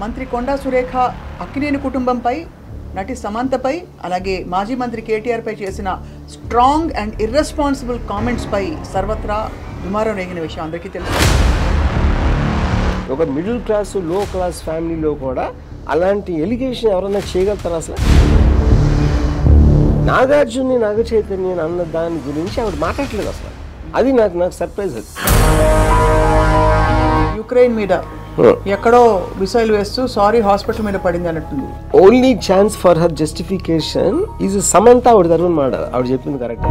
మంత్రి కొండా సురేఖ అక్కినేని కుటుంబంపై నటి సమంతపై అలాగే మాజీ మంత్రి కేటీఆర్ పై చేసిన స్ట్రాంగ్ అండ్ ఇర్రెస్పాన్సిబుల్ కామెంట్స్ పై సర్వత్రా దుమారం రేగిన విషయం అందరికీ తెలుసు. ఒక మిడిల్ క్లాస్ లో క్లాస్ ఫ్యామిలీలో కూడా అలాంటి ఎలిగేషన్ ఎవరైనా చేయగలుగుతారు? అసలు నాగార్జున్ని నాగ చైతన్య అన్న దాని గురించి ఆవిడ మాట్లాడలేదు అసలు. అది నాకు సర్ప్రైజ్. అది యుక్రెయిన్ మీద ఎక్కడో మిసైల్ వేస్తూ సారీ హాస్పిటల్ మీద పడింది అన్నట్టుంది. Only chance for her justification is Samantha. ఆవిడ తరఫున మాట ఆవిడ చెప్పింది కరెక్ట్.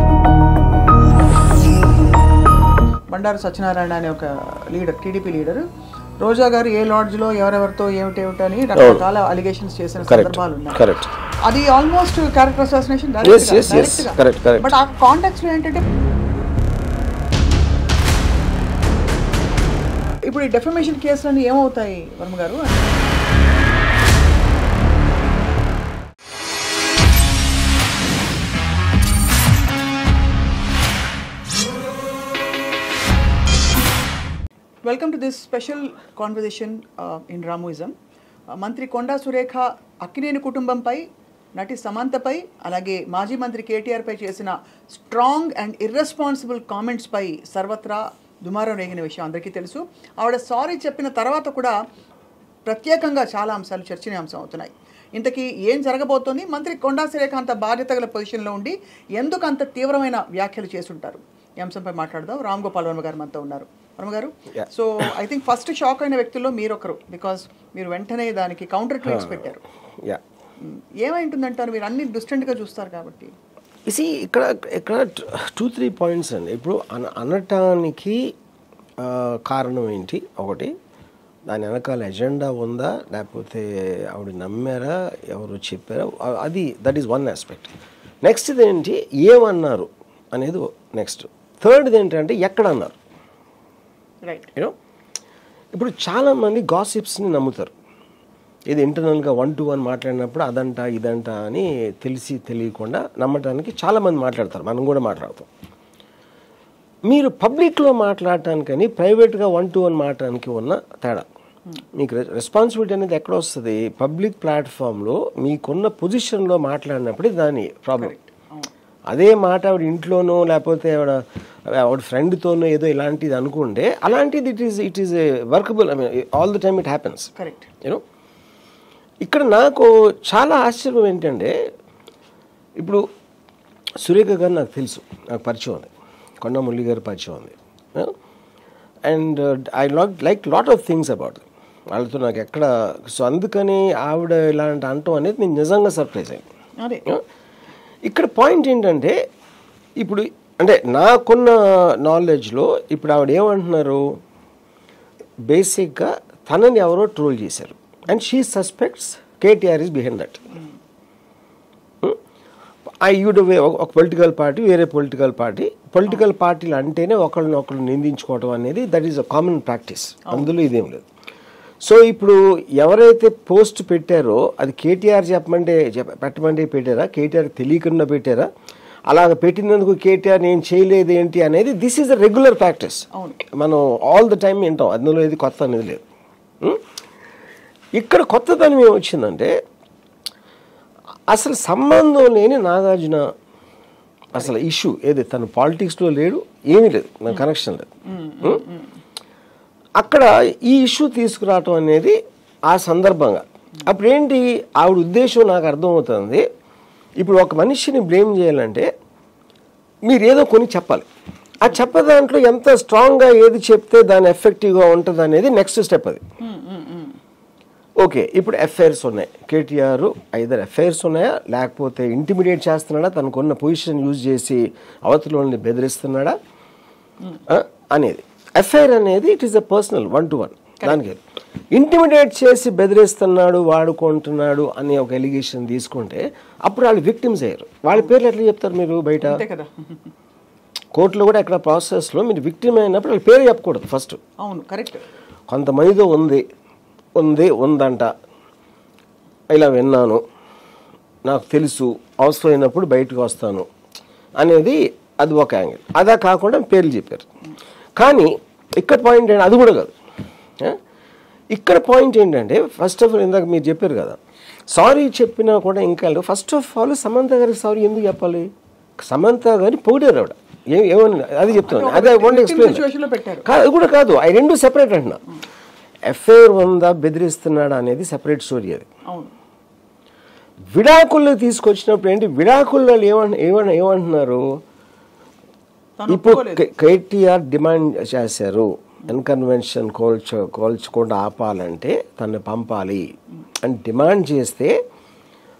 బండారు సత్యనారాయణ అనే ఒక లీడర్, టీడీపీ లీడర్, రోజా గారు ఏ లాడ్జ్లో ఎవరెవరితో ఏమిటని రకరకాల అలిగేషన్స్ చేసిన సందర్భాలు ఉన్నాయి. అది ఆల్మోస్ట్ క్యారెక్టర్ అసాసినేషన్. బట్ ఆ కాంటాక్ట్స్ లో ఏంటంటే ఇప్పుడు ఈ డెఫమేషన్ కేసులన్నీ ఏమవుతాయి Varma garu? Welcome to this special conversation in Ramuism. మంత్రి కొండా సురేఖ అక్కినేని కుటుంబంపై నటి సమంతపై అలాగే మాజీ మంత్రి కేటీఆర్ పై చేసిన స్ట్రాంగ్ అండ్ ఇర్రెస్పాన్సిబుల్ కామెంట్స్ పై సర్వత్రా దుమారం రేగిన విషయం అందరికీ తెలుసు. ఆవిడ సారీ చెప్పిన తర్వాత కూడా ప్రత్యేకంగా చాలా అంశాలు చర్చనీయాంశం అవుతున్నాయి. ఇంతకీ ఏం జరగబోతోంది? మంత్రి కొండా సురేఖ అంత బాధ్యత గల పొజిషన్లో ఉండి ఎందుకు అంత తీవ్రమైన వ్యాఖ్యలు చేసుంటారు? ఈ అంశంపై మాట్లాడదాం. రామ్ గోపాల్ వర్మ గారు మనతో ఉన్నారు. వర్మ గారు, so I think first shock అయిన వ్యక్తుల్లో మీరు ఒకరు, బికాస్ మీరు వెంటనే దానికి కౌంటర్ ట్వీట్స్ పెట్టారు. ఏమై ఉంటుందంటారు? మీరు అన్ని డిస్టెంట్గా చూస్తారు కాబట్టి. ఇక్కడ 2-3 పాయింట్స్ అండి. ఇప్పుడు అనటానికి కారణం ఏంటి? ఒకటి, దాని వెనకాల ఎజెండా ఉందా, లేకపోతే ఆవిడ నమ్మారా, ఎవరు చెప్పారా, అది that is one aspect. Next ఏంటి, ఏమన్నారు అనేది నెక్స్ట్. థర్డ్ది ఏంటంటే ఎక్కడ అన్నారు. యూనో ఇప్పుడు చాలామంది గాసిప్స్ని నమ్ముతారు. ఇది ఇంటర్నల్గా 1-to-1 మాట్లాడినప్పుడు అదంట ఇదంట అని తెలియకుండా నమ్మటానికి చాలామంది మాట్లాడతారు. మనం కూడా మాట్లాడతాం. మీరు పబ్లిక్లో మాట్లాడటానికని ప్రైవేట్గా 1-to-1 మాట్లాడటానికి ఉన్న తేడా. మీకు రెస్పాన్సిబిలిటీ అనేది ఎక్కడ వస్తుంది? పబ్లిక్ ప్లాట్ఫామ్లో మీకున్న పొజిషన్లో మాట్లాడినప్పుడు దాని ప్రాబ్లం. అదే మాట ఆవిడ ఇంట్లోనో లేకపోతే ఆవిడ ఫ్రెండ్తోనో ఏదో ఇలాంటిది అనుకుంటే అలాంటిది it is workable. I mean all the time it happens. Correct. You know ఇక్కడ నాకు చాలా ఆశ్చర్యం ఏంటంటే, ఇప్పుడు సురేఖ గారు నాకు తెలుసు, నాకు పరిచయం ఉంది, కొండా మురళి గారు పరిచయం ఉంది, and I like lot of things about వాళ్ళతో నాకు ఎక్కడ. సో అందుకని ఆవిడ ఇలాంటి అంటం అనేది నేను నిజంగా సర్ప్రైజ్ అయ్యాను. ఇక్కడ పాయింట్ ఏంటంటే, ఇప్పుడు అంటే నాకున్న నాలెడ్జ్లో ఇప్పుడు ఆవిడ ఏమంటున్నారు, బేసిక్గా తనని ఎవరో ట్రోల్ చేశారు and she suspects KTR is behind that. ఒక పొలిటికల్ పార్టీ వేరే పొలిటికల్ పార్టీలు అంటేనే ఒకళ్ళు నిందించుకోవడం అనేది that is a common practice. అందులో ఇదేం లేదు. సో ఇప్పుడు ఎవరైతే పోస్ట్ పెట్టారో అది కేటీఆర్ పెట్టమంటే పెట్టారా, కేటీఆర్ తెలియకుండా పెట్టారా, అలాగ పెట్టినందుకు కేటీఆర్ నేను చేయలేదు ఏంటి అనేది this is a regular practice. మనం ఆల్ ద టైమ్ వింటాం. అందులో ఇది కొత్త అనేది లేదు. ఇక్కడ కొత్తదనం ఏమొచ్చిందంటే, అసలు సంబంధం లేని నాగార్జున అసలు ఇష్యూ ఏది, తను పాలిటిక్స్లో లేడు, ఏమీ లేదు, నా కనెక్షన్ లేదు. అక్కడ ఈ ఇష్యూ తీసుకురావటం అనేది ఆ సందర్భంగా అప్పుడు ఏంటి ఆవిడ ఉద్దేశం నాకు అర్థమవుతుంది. ఇప్పుడు ఒక మనిషిని బ్లేమ్ చేయాలంటే మీరు ఏదో కొన్ని చెప్పాలి. ఆ చెప్పే దాంట్లో ఎంత స్ట్రాంగ్గా ఏది చెప్తే దాని ఎఫెక్టివ్గా ఉంటుంది అనేది నెక్స్ట్ స్టెప్. అది ఓకే. ఇప్పుడు ఎఫ్ఐఆర్స్ ఉన్నాయి, కేటీఆర్ ఐదర్ ఎఫ్ఐఆర్స్ ఉన్నాయా లేకపోతే ఇంటిమిడియేట్ చేస్తున్నాడా, తనకున్న పొజిషన్ యూజ్ చేసి అవతలని బెదిరిస్తున్నాడా అనేది. ఎఫ్ఐఆర్ అనేది it is a personal 1-to-1. దానికి ఇంటిమిడియేట్ చేసి బెదిరిస్తున్నాడు, వాడుకుంటున్నాడు అనే ఒక ఎలిగేషన్ తీసుకుంటే అప్పుడు వాళ్ళు విక్టిమ్స్ అయ్యారు. వాళ్ళ పేర్లు ఎట్లా చెప్తారు మీరు బయట? కోర్టులో కూడా ఎక్కడ ప్రాసెస్లో మీరు విక్టిమ్ అయినప్పుడు వాళ్ళ పేరు చెప్పకూడదు ఫస్ట్. అవును, కరెక్ట్. కొంతమందితో ఉందంట, ఇలా విన్నాను, నాకు తెలుసు, అవసరమైనప్పుడు బయటకు వస్తాను అనేది అది ఒక యాంగిల్. అదా కాకుండా పేర్లు చెప్పారు. కానీ ఇక్కడ పాయింట్ ఏంటి, అది కూడా కాదు. ఇక్కడ పాయింట్ ఏంటంటే ఫస్ట్ ఆఫ్ ఆల్ ఇందాక మీరు చెప్పారు కదా, సారీ చెప్పినా కూడా ఇంకా ఫస్ట్ ఆఫ్ ఆల్ సమంత గారికి సారీ ఎందుకు చెప్పాలి? సమంత గారిని పొగిడారు ఆవిడ, ఏమని అది చెప్తున్నాను, అదే ఓన్లీ ఎక్స్ప్లెయిన్ కాదు, అది కూడా కాదు, అవి రెండు సెపరేట్ అంటున్నా. ఎఫ్ఐఆర్ ఉందా బెదిరిస్తున్నాడా అనేది సెపరేట్ స్టోరీ. అది విడాకుల్లో తీసుకొచ్చినప్పుడు ఏంటి, విడాకుల్లో ఏమంటున్నారు, ఇప్పుడు కేటీఆర్ డిమాండ్ చేశారు అన్కన్వెన్షన్ కోల్చకుండా ఆపాలంటే తను పంపాలి అని డిమాండ్ చేస్తే,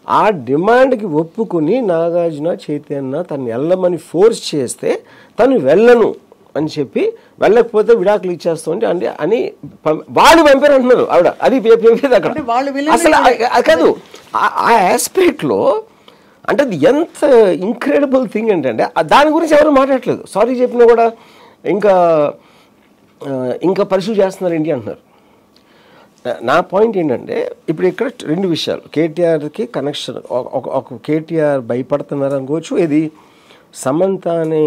ఆ డిమాండ్కి ఒప్పుకుని నాగార్జున చైతన్య తను వెళ్ళమని ఫోర్స్ చేస్తే తను వెళ్ళను అని చెప్పి, వెళ్ళకపోతే విడాకులు ఇచ్చేస్తుంది అని వాళ్ళు పంపారు అంటున్నారు ఆవిడ. అది అక్కడ అసలు కాదు, ఆ ఆస్పెక్ట్లో అంటే అది ఎంత ఇంక్రెడిబుల్ థింగ్ ఏంటంటే దాని గురించి ఎవరు మాట్లాడలేదు. సారీ చెప్పినా కూడా ఇంకా పర్సూ చేస్తున్నారు ఏంటి అంటున్నారు. నా పాయింట్ ఏంటంటే ఇప్పుడు ఇక్కడ రెండు విషయాలు, కేటీఆర్కి కనెక్షన్, ఒక కేటీఆర్ భయపడుతున్నారు అనుకోవచ్చు, ఇది సమంతని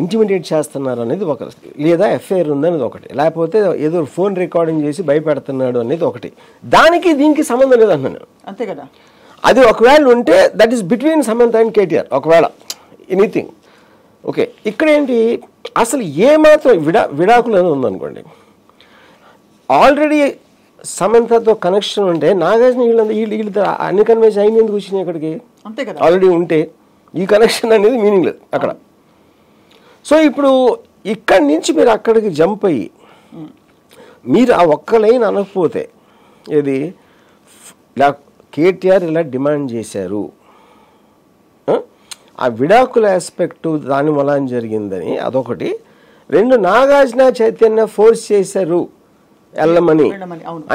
ఇంటిమిడేట్ చేస్తున్నారు అనేది ఒక, లేదా ఎఫ్ఐఆర్ ఉందనేది ఒకటి, లేకపోతే ఏదో ఫోన్ రికార్డింగ్ చేసి భయపెడుతున్నాడు అనేది ఒకటి. దానికి దీనికి సంబంధం లేదు అంటున్నాను, అంతే కదా. అది ఒకవేళ ఉంటే that is between Samantha and KTR, ఒకవేళ ఎనీథింగ్ ఓకే. ఇక్కడ ఏంటి అసలు ఏమాత్రం విడాకులు అనేది ఉందనుకోండి, ఆల్రెడీ సమంతతో కనెక్షన్ ఉంటే నాగార్జున వీళ్ళతో అన్ని కన్వెన్షన్ అయింది ఎందుకు వచ్చినాయి ఇక్కడికి, అంతే కదా. ఆల్రెడీ ఉంటే ఈ కనెక్షన్ అనేది మీనింగ్ లేదు అక్కడ. సో ఇప్పుడు ఇక్కడి నుంచి మీరు అక్కడికి జంప్ అయ్యి మీరు ఆ ఒక్క లైన్ అనకపోతే, ఏది ఇలా కేటీఆర్ ఇలా డిమాండ్ చేశారు, ఆ విడాకుల ఆస్పెక్ట్ దాని వల్ల జరిగిందని అదొకటి, రెండు నాగార్జున చైతన్య ఫోర్స్ చేశారు వెళ్ళమని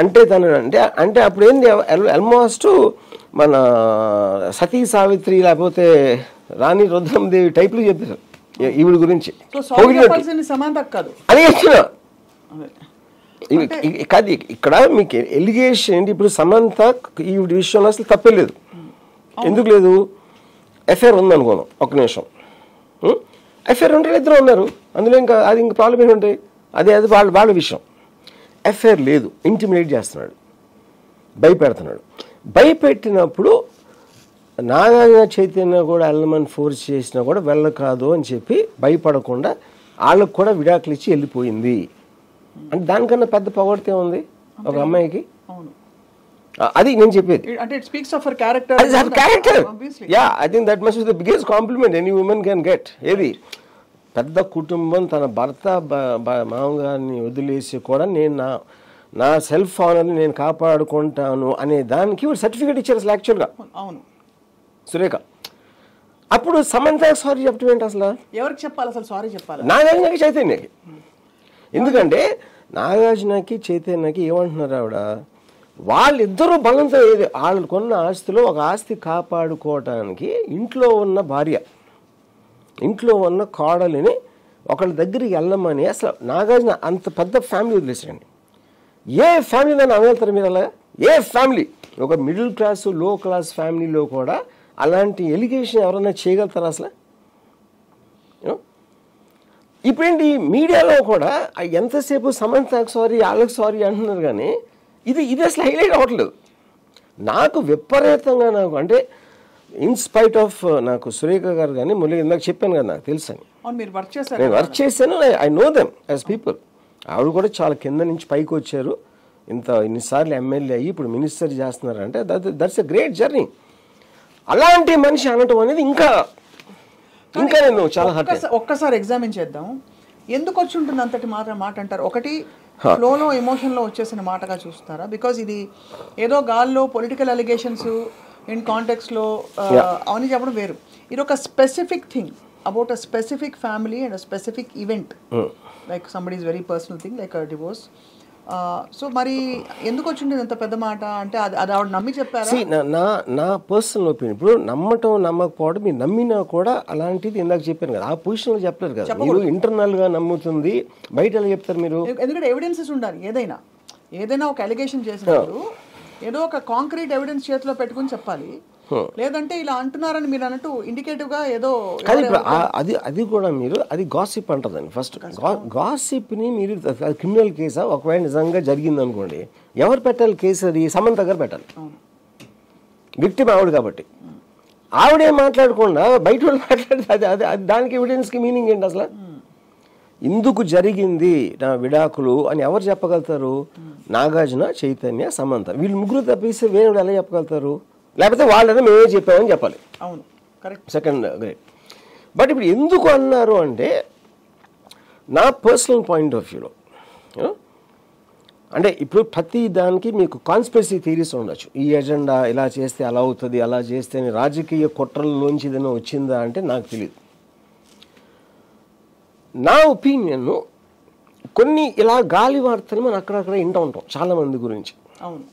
అంటే తను అంటే అప్పుడు ఏంది ఆల్మోస్ట్ మన సతీ సావిత్రి లేకపోతే రాణి రుద్రమదేవి టైప్లు చెప్పారు ఈవిడ గురించి. అదే చెప్తున్నా కాదు, ఇక్కడ మీకు ఎలిగేషన్ ఏంటి, ఇప్పుడు సమంత ఈవిడ విషయంలో అసలు తప్పలేదు. ఎందుకు లేదు, ఎఫ్ఐఆర్ ఉందనుకోదాం ఒక నిమిషం, ఎఫ్ఐఆర్ ఉంటే ఇద్దరు ఉన్నారు, అందులో ఇంకా అది ఇంకా ప్రాబ్లం ఏంటంటాయి, అదే వాళ్ళ విషయం. ఎఫ్ఐఆర్ లేదు, ఇంటిమిడేట్ చేస్తున్నాడు, భయపెడుతున్నాడు. భయపెట్టినప్పుడు నాగార్జున చైతన్య కూడా వెళ్ళమని ఫోర్స్ చేసినా కూడా వెళ్ళకాదు అని చెప్పి భయపడకుండా వాళ్ళకు కూడా విడాకులు ఇచ్చి వెళ్ళిపోయింది అంటే దానికన్నా పెద్ద పొగడితే ఉంది ఒక అమ్మాయికి. అది నేను చెప్పేది. I think that must be the biggest compliment any women can get. ఏది పెద్ద కుటుంబం తన భర్త మామగారిని వదిలేసి కూడా నేను నా సెల్ఫ్ ఆనర్ని నేను కాపాడుకుంటాను అనే దానికి సర్టిఫికేట్ ఇచ్చారు అసలు యాక్చువల్గా. అవును సురేఖ. అప్పుడు సమంత సారీ చెప్పడం ఏంటి అసలు, ఎవరికి చెప్పాలి అసలు సారీ చెప్పాలి? నాగార్జునకి చైతన్యకి. ఎందుకంటే నాగార్జునకి చైతన్యకి ఏమంటున్నారు ఆవిడ, వాళ్ళిద్దరూ బలంతో ఏది వాళ్ళు కొన్న ఆస్తిలో ఒక ఆస్తి కాపాడుకోవటానికి ఇంట్లో ఉన్న భార్య ఇంట్లో ఉన్న కోడలిని ఒకళ్ళ దగ్గరికి వెళ్ళమని అసలు నాగార్జున అంత పెద్ద ఫ్యామిలీ వదిలేసారండి. ఏ ఫ్యామిలీ దాన్ని అనగలుగుతారు మీరు అలా? ఏ ఫ్యామిలీ, ఒక మిడిల్ క్లాస్ లో క్లాస్ ఫ్యామిలీలో కూడా అలాంటి ఎలిగేషన్ ఎవరైనా చేయగలుగుతారా అసలు? ఇప్పుడేంటి మీడియాలో కూడా ఎంతసేపు సమంతకు సారీ వాళ్ళకి సారీ అంటున్నారు, కానీ ఇది అసలు హైలైట్ అవ్వట్లేదు. నాకు విపరీతంగా అంటే ఇన్స్పైట్ ఆఫ్ నాకు సురేఖ గారు కానీ మురళి ఇందాక చెప్పాను కదా నాకు తెలుసు అని, నేను వర్క్ చేశాను, I know them as people. ఆవిడ కూడా చాలా కింద నుంచి పైకి వచ్చారు, ఇన్నిసార్లు ఎమ్మెల్యే అయ్యి ఇప్పుడు మినిస్టర్ చేస్తున్నారంటే దట్స్ ఎ గ్రేట్ జర్నీ. అలాంటి మనిషి అనటం అనేది ఇంకా నేను చాలా ఒక్కసారి ఎగ్జామిన్ చేద్దాం. ఎందుకు వచ్చి ఉంటుంది అంతటి మాట అంటారు? ఒకటి ఫ్లోలో ఎమోషన్లో వచ్చేసిన మాటగా చూస్తారా? బికాజ్ ఇది ఏదో గాల్లో పొలిటికల్ అలిగేషన్స్ ఇన్ కాంటెక్స్లో అవన్నీ చెప్పడం వేరు. ఇది ఒక specific thing about a specific family and a specific event, like somebody is very personal thing like a divorce. So మరి ఎందుకు వచ్చింది ఎంత పెద్ద మాట అంటే అది ఆవిడ నమ్మి చెప్పారు? నా పర్సనల్ ఒపీనియన్. ఇప్పుడు నమ్మటం నమ్మకపోవడం, మీరు నమ్మినా కూడా అలాంటిది ఇందాక చెప్పాను కదా, ఆ పొజిషన్లో చెప్పలేరు కదా మీరు. ఇంటర్నల్గా నమ్ముతుంది, బయట ఎలా చెప్తారు మీరు? ఎందుకంటే ఎవిడెన్సెస్ ఉండాలి. ఏదైనా ఒక అలిగేషన్ చేసినప్పుడు ఏదో ఒక కాంక్రీట్ ఎవిడెన్స్ చేతిలో పెట్టుకుని చెప్పాలి. లేదంటే ఇలా అంటున్నారని మీరు అన్నట్టు ఇండికేటివ్ గా ఏదో కానీ ఇప్పుడు అది కూడా మీరు అది గాసిప్ అంటుందండి. ఫస్ట్ గాసిప్ని మీరు క్రిమినల్ కేసా ఒకవేళ నిజంగా జరిగింది అనుకోండి, ఎవరు పెట్టాలి కేసు? అది సమంత గారు పెట్టాలి. విక్టిమ్ ఆవిడ కాబట్టి ఆవిడే మాట్లాడకుండా బయట వాళ్ళు మాట్లాడితే అది దానికి ఎవిడెన్స్కి మీనింగ్ ఏంటి అసలు? ఇందుకు జరిగింది నా విడాకులు అని ఎవరు చెప్పగలుగుతారు? నాగార్జున, చైతన్య, సమంత, వీళ్ళు ముగ్గురు తప్పిస్తే వేరే ఎలా చెప్పగలుగుతారు? లేకపోతే వాళ్ళని మేమే చెప్పామని చెప్పాలి. అవును, కరెక్ట్. Second great. బట్ ఇప్పుడు ఎందుకు అన్నారు అంటే నా పర్సనల్ పాయింట్ ఆఫ్ వ్యూలో, అంటే ఇప్పుడు ప్రతి దానికి మీకు కాన్స్పిరసీ థియరీస్ ఉండొచ్చు. ఈ ఎజెండా ఇలా చేస్తే అలా అవుతుంది, అలా చేస్తే రాజకీయ కుట్రల్లోంచి ఏదైనా వచ్చిందా అంటే నాకు తెలియదు. నా ఒపీనియన్, కొన్ని ఇలా గాలి వార్తలు మనం అక్కడక్కడ వింటూ ఉంటాం చాలామంది గురించి. అవును,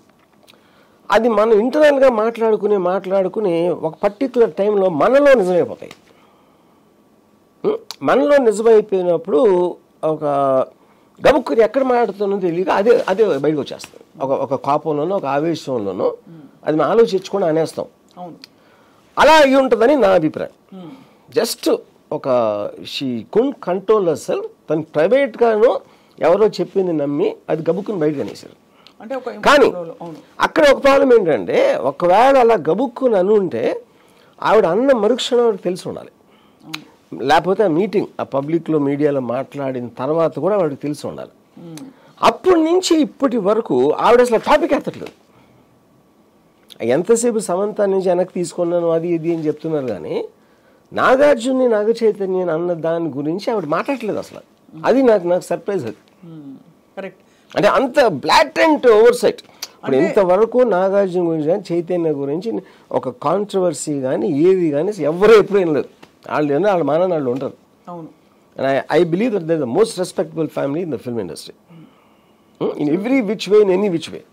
అది మనం ఇంటర్నల్గా మాట్లాడుకుని ఒక పర్టికులర్ టైంలో మనలో నిజమైపోతాయి. మనలో నిజమైపోయినప్పుడు ఒక గబుక్కుని ఎక్కడ మాట్లాడుతున్నో తెలియక అదే అదే బయటకు వచ్చేస్తుంది. ఒక కోపంలోనో ఒక ఆవేశంలోనో అది మనం ఆలోచించుకొని అనేస్తాం. అలా అయి ఉంటుందని నా అభిప్రాయం. జస్ట్ ఒక షీ కుడ్ కంట్రోల్ హర్సెల్ఫ్. తను ప్రైవేట్గాను ఎవరో చెప్పింది నమ్మి అది గబుక్కుని బయటకు అనేసారు. కానీ అక్కడ ఒక ప్రాబ్లం ఏంటంటే, ఒకవేళ అలా గబుక్కుని అనుంటే ఆవిడ అన్న మరుక్షణం తెలిసి ఉండాలి. లేకపోతే ఆ మీటింగ్ ఆ పబ్లిక్లో మీడియాలో మాట్లాడిన తర్వాత కూడా వాడికి తెలిసి ఉండాలి. అప్పటి నుంచి ఇప్పటి వరకు ఆవిడ అసలు టాపిక్ ఎత్తట్లేదు. ఎంతసేపు సమంత నుంచి వెనక్కి తీసుకున్నాను అది ఇది అని చెప్తున్నారు, కానీ నాగార్జున్ని, నాగ చైతన్యని అన్న దాని గురించి ఆవిడ మాట్లాడలేదు అసలు. అది నాకు సర్ప్రైజ్. అది కరెక్ట్. అంటే అంత బ్లాటెంట్ ఓవర్ సైట్. ఇప్పుడు ఇంతవరకు నాగార్జున గురించి కానీ చైతన్య గురించి ఒక కాంట్రవర్సీ కానీ ఏది కానీ ఎవరూ ఎప్పుడు ఏం లేదు. వాళ్ళ మానని వాళ్ళు ఉంటారు. And I believe that they're the most respectable family in the film industry. In every which way, in any which way.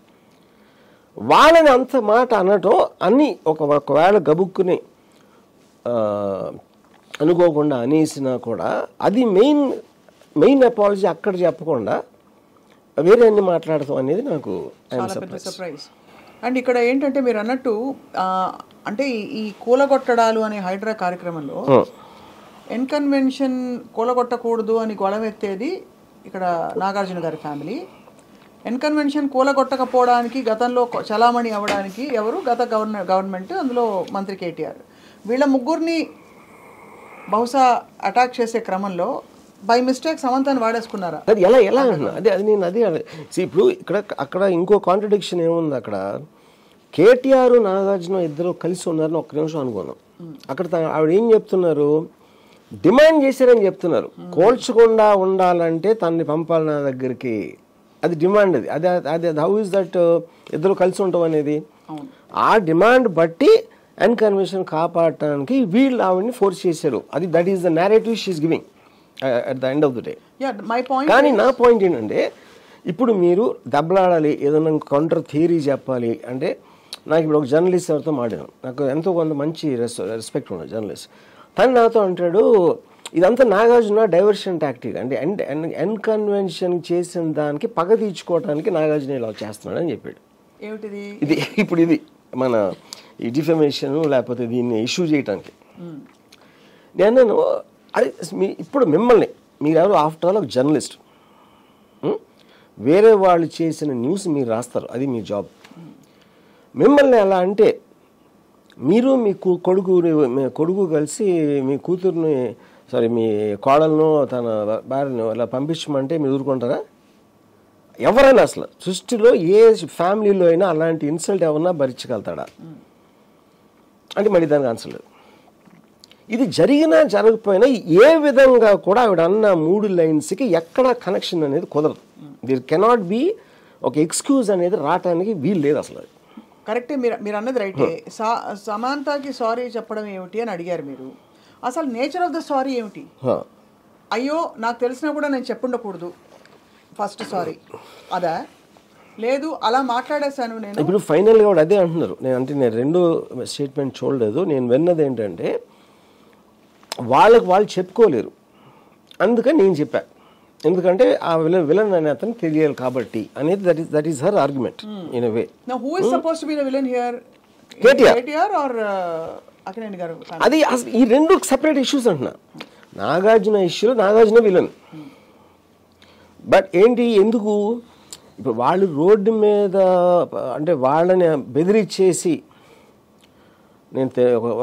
వాళ్ళని అంత మాట అనటం అన్నీ ఒకవేళ గబుక్కుని అనుకోకుండా అనేసినా కూడా అది మెయిన్ అపాలజీ అక్కడ చెప్పకుండా వేరే అన్ని మాట్లాడతాం అనేది నాకు సర్ప్రైజ్. అండ్ ఇక్కడ ఏంటంటే మీరు అన్నట్టు అంటే ఈ కూలగొట్టడాలు అనే హైడ్రా కార్యక్రమంలో ఎన్కన్వెన్షన్ కూలగొట్టకూడదు అని గొడవెత్తేది ఇక్కడ నాగార్జున గారి ఫ్యామిలీ. ఎన్కన్వెన్షన్ కూలగొట్టకపోవడానికి గతంలో చలామణి అవ్వడానికి ఎవరు? గత గవర్నమెంట్, అందులో మంత్రి కేటీఆర్. వీళ్ళ ముగ్గురిని బహుశా అటాక్ చేసే క్రమంలో బై మిస్టేక్ సమంతాన్ని వాడేసుకున్నారా? అది ఎలా ఇప్పుడు అక్కడ ఇంకో కాంట్రడిక్షన్ ఏముంది? అక్కడ కేటీఆర్, నాగార్జున ఇద్దరు కలిసి ఉన్నారని ఒక్క నిమిషం అనుకున్నాం. అక్కడ ఆవిడ ఏం చెప్తున్నారు? డిమాండ్ చేశారని చెప్తున్నారు. కోల్చకుండా ఉండాలంటే తనని పంపాలి నా దగ్గరికి, అది డిమాండ్. అది హౌ ఇస్ దట్ ఇద్దరు కలిసి ఉంటాం అనేది? ఆ డిమాండ్ బట్టి ఎన్కన్వెన్షన్ కాపాడటానికి వీళ్ళు ఆవిడని ఫోర్స్ చేశారు. అది that is the narrative she is giving at the end of the day. కానీ నా పాయింట్ ఏంటంటే, ఇప్పుడు మీరు దెబ్బలాడాలి, ఏదైనా కౌంటర్ థియరీ చెప్పాలి అంటే, నాకు ఇప్పుడు ఒక జర్నలిస్ట్ ఎవరితో మాట్లాడాను, నాకు ఎంతో కొంత మంచి రెస్పెక్ట్ ఉండదు జర్నలిస్ట్. తను నాతో అంటాడు, ఇదంతా నాగార్జున డైవర్షన్ టాక్టిక్, అంటే ఎన్కన్వెన్షన్ చేసిన దానికి పగ తీర్చుకోవడానికి నాగార్జున ఇలా చేస్తున్నాడు అని చెప్పాడు. ఇది మన ఈ డిఫమేషన్ లేకపోతే దీన్ని ఇష్యూ చేయడానికి. నేను అది ఇప్పుడు మిమ్మల్ని, మీరెవరు ఆఫ్టర్ ఆల్ ఒక జర్నలిస్ట్, వేరే వాళ్ళు చేసిన న్యూస్ మీరు రాస్తారు, అది మీ జాబ్. మిమ్మల్ని ఎలా అంటే, మీరు మీ కొడుకు కలిసి మీ కూతుర్ని మీ కోడలను తన భార్యను అలా పంపించమంటే మీరు ఊరుకుంటారా? ఎవరైనా అసలు సృష్టిలో ఏ ఫ్యామిలీలో అయినా అలాంటి ఇన్సల్ట్ ఎవరన్నా భరించగలుగుతాడా అంటే మరి దానికి ఆన్సర్ లేదు. ఇది జరిగినా జరగకపోయినా ఏ విధంగా కూడా ఆవిడ అన్న 3 లైన్స్కి ఎక్కడ కనెక్షన్ అనేది కుదరదు. దిర్ కెనాట్ బి ఒక ఎక్స్క్యూజ్ అనేది రావటానికి వీలు లేదు అసలు. కరెక్టే, మీరు అన్నది రైటే. సమంతకి సారీ చెప్పడం ఏమిటి అని అడిగారు మీరు. అసలు నేచర్ ఆఫ్ ద సారీ ఏమిటి? అయ్యో నాకు తెలిసినా కూడా నేను చెప్పుండకూడదు ఫస్ట్ సారీ అదా? లేదు అలా మాట్లాడేశాను నేను. ఇప్పుడు ఫైనల్గా కూడా అదే అంటున్నారు. నేను రెండో స్టేట్మెంట్ చూడలేదు. నేను విన్నది ఏంటంటే, వాళ్ళు చెప్పుకోలేరు, అందుకని నేను చెప్పా, ఎందుకంటే ఆ విలన్ అనే అతను తెలియాలి కాబట్టి అనేది. That is her argument in a way. Now who is supposed to be the villain here? KTR or Akkineni గారు? అది ఈ రెండు సెపరేట్ ఇష్యూస్ అంటున్నా. నాగార్జున ఇష్యూలో నాగార్జున విలన్. బట్ ఏంటి, ఎందుకు ఇప్పుడు వాళ్ళు రోడ్డు మీద అంటే వాళ్ళని బెదిరించేసి నేను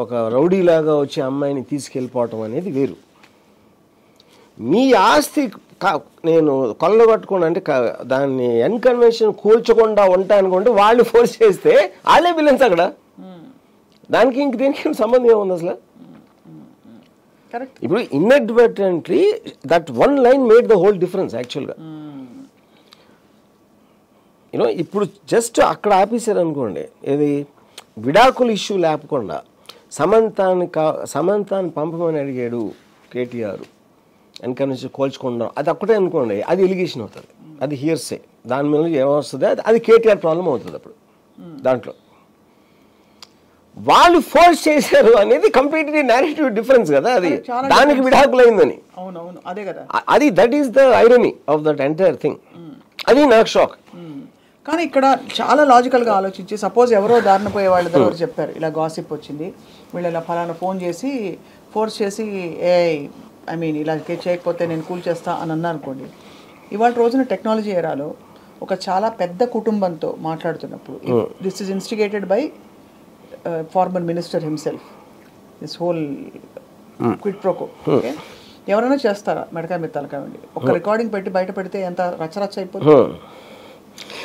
ఒక రౌడీలాగా వచ్చి అమ్మాయిని తీసుకెళ్ళిపోవటం అనేది వేరు. మీ ఆస్తి నేను కొల్లగొట్టుకోండి అంటే దాన్ని అన్కన్వెన్షన్ కూల్చకుండా ఉంటానుకుంటే వాళ్ళు ఫోర్స్ చేస్తే వాళ్ళే విలన్స్ అక్కడ. దానికి ఇంక దీనికి సంబంధం ఏముంది అసలు? ఇప్పుడు inadvertently that one line made the whole difference యాక్చువల్గా. యూనో ఇప్పుడు జస్ట్ అక్కడ ఆపేశారు అనుకోండి, ఏది విడాకుల ఇష్యూ లేకుండా సమంతాన్ని పంపమని అడిగాడు కేటీఆర్, ఎన్కన్వెన్షన్ కోల్చుకుండా, అది ఒక్కటే అనుకోండి, అది ఎలిగేషన్ అవుతుంది, అది హియర్సే. దాని మీద ఏమొస్తుంది, అది కేటీఆర్ ప్రాబ్లం అవుతుంది. అప్పుడు దాంట్లో వాళ్ళు ఫోర్స్ చేశారు అనేది కంప్లీట్లీ నేరేటివ్ డిఫరెన్స్ కదా, అది దానికి విడాకులైందని. అదే కదా, అది that is the irony of that entire thing. అది నాకు షాక్. కానీ ఇక్కడ చాలా లాజికల్గా ఆలోచించి, సపోజ్ ఎవరో దారిన పోయే వాళ్ళ దగ్గర చెప్పారు ఇలా గాసిప్ వచ్చింది, వీళ్ళు ఇలా ఫలానా ఫోన్ చేసి ఫోర్స్ చేసి ఇలా చేయకపోతే నేను కూల్ చేస్తా అని అన్నా అనుకోండి. ఇవాళ రోజున టెక్నాలజీ ఎరాలో ఒక చాలా పెద్ద కుటుంబంతో మాట్లాడుతున్నప్పుడు, this is instigated by former minister himself, this whole quid pro quo. Okay, ఎవరైనా చేస్తారా మెడకాయ మీద తలకాయ ఉండి ఒక రికార్డింగ్ పెట్టి బయట పెడితే ఎంత రచ్చరచ్చ అయిపోతుంది.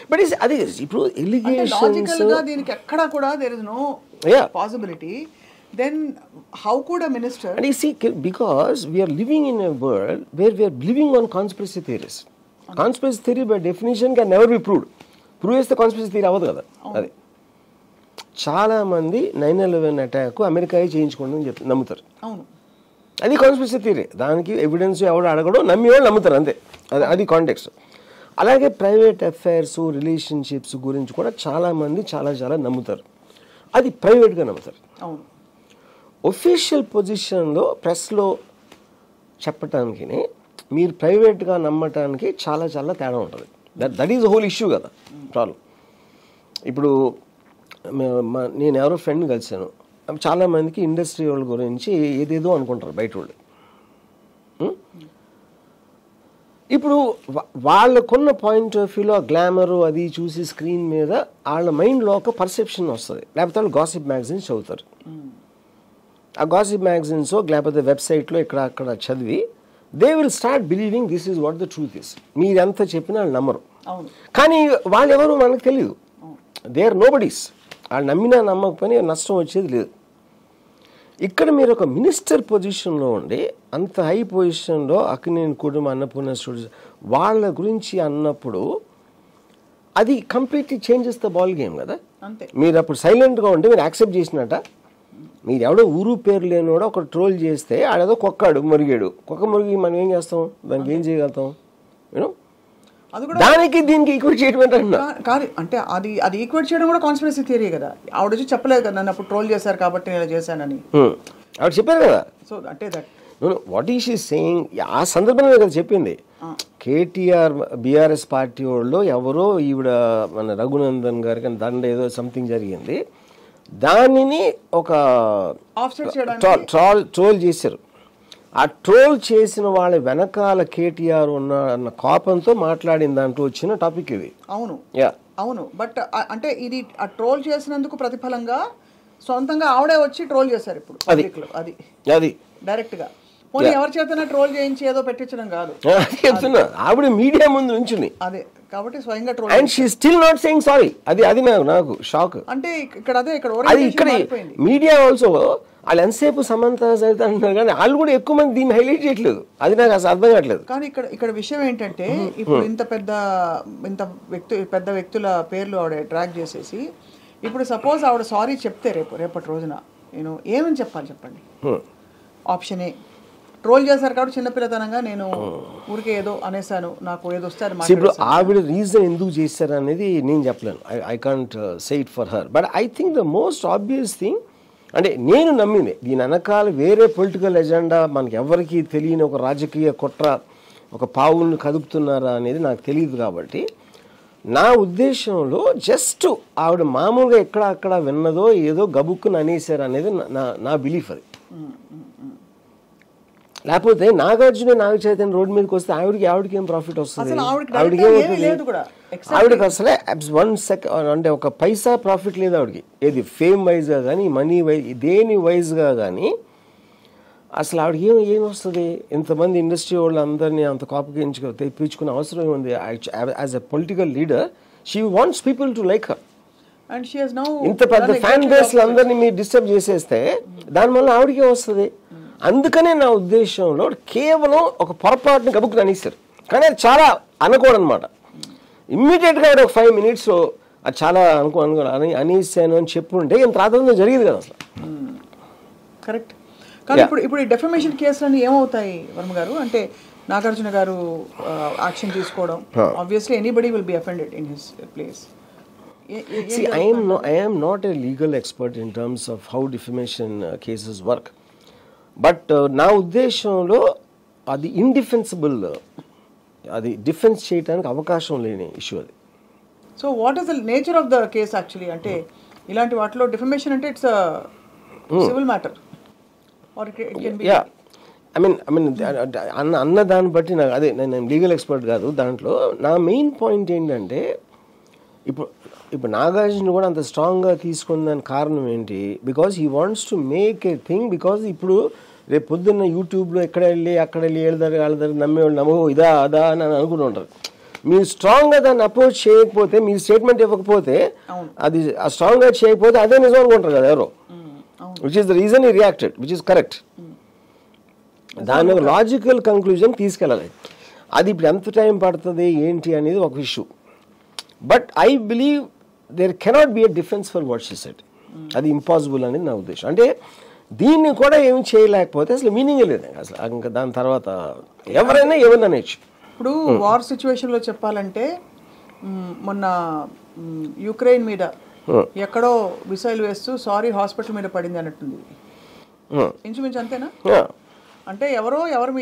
బట్ అది ఇప్పుడు లాజికల్గా దీనికి ఎక్కడా కూడా there is no possibility. Then how could a minister? And you see, because we are living in a world where we are living on conspiracy theories. Conspiracy theory by definition can never be proved. Prove చేస్తే conspiracy theory అవ్వదు కదా. అది చాలా మంది 9/11 attack అమెరికాయే చేయించుకోండి చెప్పి నమ్ముతారు. అవును, అది కాన్స్పిరసీ థియరీ. దానికి ఎవిడెన్స్ ఎవడు అడగడం, నమ్మేవాళ్ళు నమ్ముతారు అంతే. అది కాంటెక్స్ట్. అలాగే ప్రైవేట్ అఫైర్స్, రిలేషన్షిప్స్ గురించి కూడా చాలామంది చాలా నమ్ముతారు. అది ప్రైవేట్గా నమ్ముతారు. అవును, ఒఫీషియల్ పొజిషన్లో ప్రెస్లో చెప్పటానికి మీరు ప్రైవేట్గా నమ్మటానికి చాలా తేడా ఉంటుంది. దట్ ఈజ్ హోల్ ఇష్యూ కదా ప్రాబ్లం. ఇప్పుడు నేను ఎవరో ఫ్రెండ్ కలిసాను, చాలామందికి ఇండస్ట్రీ వాళ్ళ గురించి ఏదేదో అనుకుంటారు బయట వాళ్ళు. ఇప్పుడు వాళ్ళకున్న పాయింట్ ఆఫ్ వ్యూలో గ్లామరు అది చూసి స్క్రీన్ మీద వాళ్ళ మైండ్లో ఒక పర్సెప్షన్ వస్తుంది. లేకపోతే వాళ్ళు గాసిప్ మ్యాగజైన్స్ చదువుతారు. ఆ గాసిప్ మ్యాగజైన్స్ లేకపోతే వెబ్సైట్లో ఇక్కడ అక్కడ చదివి they will start believing this is what the truth is. మీరు ఎంత చెప్పినా వాళ్ళు నమ్మరు. కానీ వాళ్ళు ఎవరు మనకు తెలియదు. They are nobodies. వాళ్ళు నమ్మినా నమ్మకపోయినా నష్టం వచ్చేది లేదు. ఇక్కడ మీరు ఒక మినిస్టర్ పొజిషన్లో ఉండి అంత హై పొజిషన్లో అక్కినేని కుటుంబం, అన్నపూర్ణ స్టూడియోస్ వాళ్ళ గురించి అన్నప్పుడు అది completely changes the ball game కదా. మీరు అప్పుడు సైలెంట్గా ఉంటే మీరు యాక్సెప్ట్ చేసినట్ట. మీరు ఎవడో ఊరు పేరు లేనివాడో ఒక ట్రోల్ చేస్తే ఆడేదో కుక్క మురిగి మనం ఏం చేస్తాం, దానికి ఏం చేయగలుగుతాం? యూనో, దానికి దీనికి ఈక్వేట్ చేయడం కాదు. అంటే అది ఈక్వేట్ చేయడం కూడా కాన్స్పిరసీ థియరీ కదా. ఆవిడ వచ్చి చెప్పలేదు కదా నన్ను అప్పుడు ట్రోల్ చేశారు కాబట్టి నేను చేశానని. ఆవిడ చెప్పారు కదా. సో అంటే that what is she saying, ఆ సందర్భంగా కదా చెప్పింది. కేటీఆర్ బీఆర్ఎస్ పార్టీ వాళ్ళు ఎవరో ఈవిడ మన రఘునందన్ గారికి దండ ఏదో సంథింగ్ జరిగింది, దానిని ఒక ట్రోల్ చేశారు. ఆ ట్రోల్ చేసిన వాళ్ళ వెనకాల కేటీఆర్ అన్న కోపంతో మాట్లాడిన దాంట్లో వచ్చిన టాపిక్ ఇది. అవును బట్ అంటే ఇది ఆ ట్రోల్ చేసినందుకు ప్రతిఫలంగా సొంతంగా ఆవిడే వచ్చి ట్రోల్ చేశారు ఇప్పుడు అది డైరెక్ట్ గా. పోనీ ఎవరి చేతనా ట్రోల్ చేయించి ఏదో పెట్టించడం కాదు, ఆవిడ మీడియా ముందు నుంచి అదే కాబట్టి స్వయంగా troll. And she still not saying sorry. అది నాకు షాక్. అంటే ఇక్కడ ఇక్కడ మీడియా ఆల్సో వాళ్ళు ఎంతసేపు సమంత సరిత అంటున్నారు కానీ వాళ్ళు కూడా ఎక్కువ మంది దీన్ని హైలైట్ చేయట్లేదు. అది నాకు అసలు అర్థం కావట్లేదు. కానీ ఇక్కడ విషయం ఏంటంటే ఇప్పుడు ఇంత పెద్ద వ్యక్తుల పేర్లు ఆవిడ ట్రాక్ చేసేసి ఇప్పుడు సపోజ్ ఆవిడ సారీ చెప్తే రేపటి రోజున నేను ఏమని చెప్పాలి చెప్పండి? ఆప్షన్ ఏ, ట్రోల్ చేశారు కాబట్టి చిన్నపిల్లతనంగా నేను ఊరికే ఏదో అనేసాను, నాకు ఏదో వస్తే అది. ఇప్పుడు ఆవిడ రీజన్ ఎందుకు చేశారు అనేది నేను చెప్పలేను. I can't say it for her. But I think the most obvious thing, అంటే నేను నమ్మింది దీని వెనకాల వేరే పొలిటికల్ ఎజెండా, మనకి ఎవరికి తెలియని ఒక రాజకీయ కుట్ర, ఒక పావులను కదుపుతున్నారా అనేది నాకు తెలియదు. కాబట్టి నా ఉద్దేశంలో జస్ట్ ఆవిడ మామూలుగా ఎక్కడ అక్కడ విన్నదో ఏదో గబుక్కుని అనేసారు అనేది నా బిలీఫ్ అది. లేకపోతే నాగార్జున నాగ చైతన్య రోడ్డు మీదకి వస్తే ఆవిడకి ఏం ప్రాఫిట్ వస్తుంది? ఆవిడకి అసలే 1 సెకండ్ అంటే ఒక పైసా ప్రాఫిట్ లేదు ఆవిడకి. ఏది ఫేమ్ వైజ్గా కానీ మనీ వైజ్ దేని వైజ్గా కానీ అసలు ఆవిడకి ఏం వస్తుంది? ఇంతమంది ఇండస్ట్రీ వాళ్ళు అందరినీ అంత కాపుకి తెప్పించుకునే అవసరం ఉంది. As a political leader she wants people to like her. ఇంత పెద్ద ఫ్యాన్ బేస్ అందరినీ మీరు డిస్టర్బ్ చేసేస్తే దానివల్ల ఆవిడకే వస్తుంది. అందుకనే నా ఉద్దేశంలో కేవలం ఒక పొరపాటుని గబుక్కుని అనేసారు. కానీ అది చాలా అనకూడదన్నమాట. ఇమ్మీడియట్గా ఒక 5 minutes అది చాలా అనేసాను అని చెప్పుంటే ఇంత రాత్రి జరిగింది కదా అసలు. కరెక్ట్. కానీ ఇప్పుడు ఈ డెఫమేషన్ కేసులన్నీ ఏమవుతాయి వర్మ గారు? అంటే నాగార్జున గారు యాక్షన్ తీసుకోవడం, obviously anybody will be offended in his place. See, I am not a legal expert in terms of how defamation cases work. But నా ఉద్దేశంలో అది ఇండిఫెన్సిబుల్, అది డిఫెన్స్ చేయడానికి అవకాశం లేని ఇష్యూ అది. So what is the nature of the case actually? అంటే ఇలాంటి వాటిలో డిఫమేషన్ అంటే it's civil matter or it can be. I mean అన్న దాన్ని బట్టి నాకు అదే, నేను లీగల్ ఎక్స్పర్ట్ కాదు దాంట్లో. నా మెయిన్ పాయింట్ ఏంటంటే ఇప్పుడు నాగార్జున కూడా అంత స్ట్రాంగ్గా తీసుకున్న దానికి కారణం ఏంటి? Because he wants to make a thing. Because ఇప్పుడు రేపు పొద్దున్న యూట్యూబ్లో అక్కడ వెళ్ళి వెళ్దారు నమ్మేవాళ్ళు నమ్మో ఇదా అదా అని అనుకుంటూ ఉంటారు. మీరు స్ట్రాంగ్గా దాన్ని అప్రోచ్ చేయకపోతే, మీరు స్టేట్మెంట్ ఇవ్వకపోతే, అది స్ట్రాంగ్గా చేయకపోతే అదే నిజం అనుకుంటారు కదా ఎవరో. Which is the reason he reacted, which is correct. దాని లాజికల్ కంక్లూజన్ తీసుకెళ్ళాలి. అది ఇప్పుడు ఎంత టైం పడుతుంది ఏంటి అనేది ఒక issue. But I believe there cannot be a defence for what she said. అది ఇంపాసిబుల్ అనేది నా ఉద్దేశం. అంటే దీన్ని కూడా ఏమి చేయలేకపోతే అసలు మీనింగ్ లేదు అసలు. ఇంకా దాని తర్వాత ఎవరైనా ఏమన్నా అనేచ్చు. ఇప్పుడు వార్ సిచ్యువేషన్లో చెప్పాలంటే మొన్న యుక్రెయిన్ మీద ఎక్కడో మిసైల్ వేస్తూ సారీ హాస్పిటల్ మీద పడింది అన్నట్టుంది. ఇంచుమించు అంతేనా? అంటే ఎవరు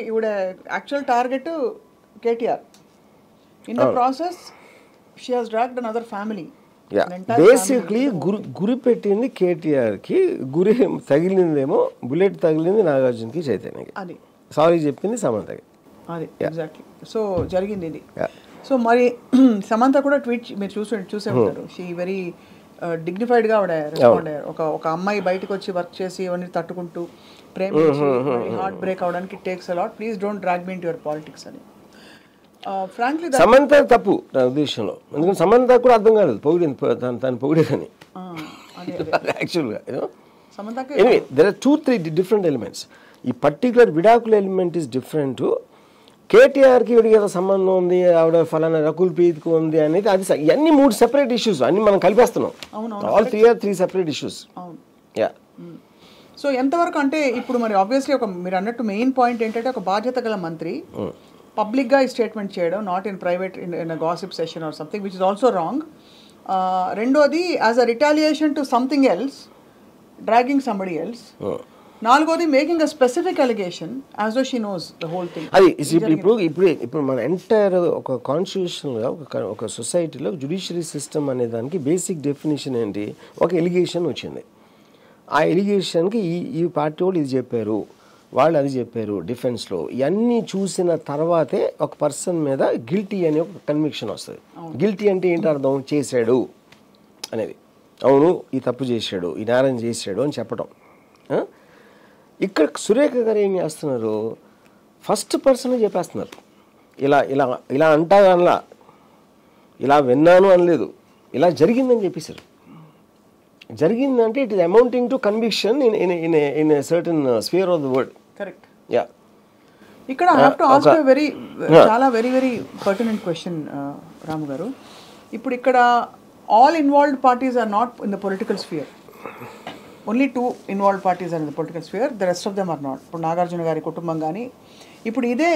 ఇవిడ actual target KTR. In the process she has dragged another family. Basically గురి పెట్టింది కేటీఆర్కి, గురి తగిలిందేమో బుల్లెట్ తగిలింది నాగార్జునకి చైతన్యకి. అది సారీ చెప్పింది సమంతకి. అది ఎగ్జాక్ట్లీ. సో జరిగింది ఇది. సో మరి సమంత కూడా ట్వీట్ మీరు చూసే ఉంటారు. షీ వెరీ డిగ్నిఫైడ్గా ఆవిడ రెస్పాండ్ అయ్యారు. ఒక అమ్మాయి బయటకు వచ్చి వర్క్ చేసి ఇవన్నీ తట్టుకుంటూ ప్రేమించి హార్ట్ బ్రేక్ అవడానికి takes a lot, please don't drag me into your politics అని. ఫ్రాంక్లీ సమంత తప్పు నా ఉద్దేశంలో. ఎందుకంటే సమంత కూడా అర్థం కాలేదు పొగిడింది, తను పొగిడేదని యాక్చువల్గా. Anyway there are 2-3 different elements. ఈ పర్టికులర్ విడాకుల ఎలిమెంట్ ఈస్ డిఫరెంట్. కేటీఆర్కి వీడికి ఏదో సంబంధం ఉంది, ఆవిడ ఫలానా రకుల్ ప్రీత్కి ఉంది అనేది అది ఇవన్నీ 3 సెపరేట్ ఇష్యూస్ అన్ని మనం కలిపేస్తున్నాం. All 3 separate issues. Yeah. So ఎంతవరకు అంటే ఇప్పుడు మరి ఆబ్వియస్లీ మీరు అన్నట్టు మెయిన్ పాయింట్ ఏంటంటే ఒక బాధ్యత గల మంత్రి పబ్లిక్గా ఈ స్టేట్మెంట్ చేయడం, not in private in gossip session or something which is also wrong. రెండోది as a retaliation to something else, dragging somebody else. నాలుగోది making a specific allegation as though she knows the whole thing. అది ఇప్పుడు మన entire ఒక కాన్స్టిట్యూషన్గా ఒక సొసైటీలో judiciary system అనే దానికి బేసిక్ డెఫినేషన్ ఏంటి? ఒక ఎలిగేషన్ వచ్చింది. ఆ ఎలిగేషన్కి ఈ పార్టీ వాళ్ళు ఇది చెప్పారు, వాళ్ళు అది చెప్పారు డిఫెన్స్లో. ఇవన్నీ చూసిన తర్వాతే ఒక పర్సన్ మీద గిల్టీ అనే ఒక కన్విక్షన్ వస్తుంది. గిల్టీ అంటే ఏంటి అర్థం? చేశాడు అనేది, అవును ఈ తప్పు చేశాడు, ఈ నేరం చేశాడు అని చెప్పడం. ఇక్కడ సురేఖ గారు ఏం చేస్తున్నారు? ఫస్ట్ పర్సన్ చెప్పేస్తున్నారు. ఇలా అంటారు అనలా, ఇలా విన్నాను అనలేదు, ఇలా జరిగిందని చెప్పేశారు. జరిగిందంటే it is amounting to conviction in a certain sphere of the world. Correct. Yeah. ఇక్కడ ఐ హావ్ టు ఆస్క్ చాలా very pertinent question Ramu garu. ఇప్పుడు ఇక్కడ all involved parties are not in the political sphere. Only 2 involved parties are in the political sphere, the rest of them are not. ఇప్పుడు నాగార్జున గారి కుటుంబం కానీ, ఇప్పుడు ఇదే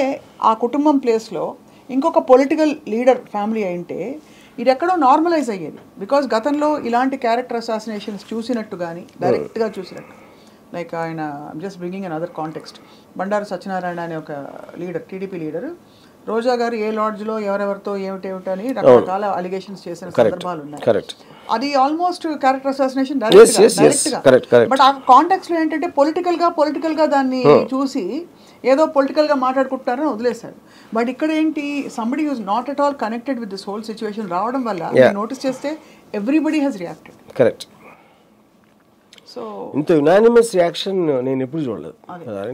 ఆ కుటుంబం ప్లేస్లో ఇంకొక పొలిటికల్ లీడర్ ఫ్యామిలీ అయింటే ఇది ఎక్కడో నార్మలైజ్ అయ్యేది. బికాజ్ గతంలో ఇలాంటి క్యారెక్టర్ అసాసినేషన్స్ చూసినట్టు కానీ డైరెక్ట్గా చూసినట్టు, లైక్ ఆయన just bringing an other context, Bandaru Satyanarayana అనే ఒక లీడర్, టీడీపీ లీడర్ రోజా గారు ఏ లాడ్జ్లో ఎవరెవరితో ఏమిటేమిటని రకరకాల అలిగేషన్స్ చేసిన సందర్భాలు ఉన్నాయి. కరెక్ట్. అది almost character assassination Yes. Direct గా. Correct. బట్ ఆ కాంటెక్స్ట్ లో ఏంటంటే పొలిటికల్ గా దాన్ని చూసి ఏదో పొలిటికల్ గా మాట్లాడుకుంటారని వదిలేశారు. బట్ ఇక్కడ ఏంటి, somebody who's not at all connected with this whole situation రావడం వల్ల నోటీస్ చేస్తే everybody has reacted. Correct. So ఇంత యునానిమస్ రియాక్షన్ నేను ఎప్పుడు చూడలేదు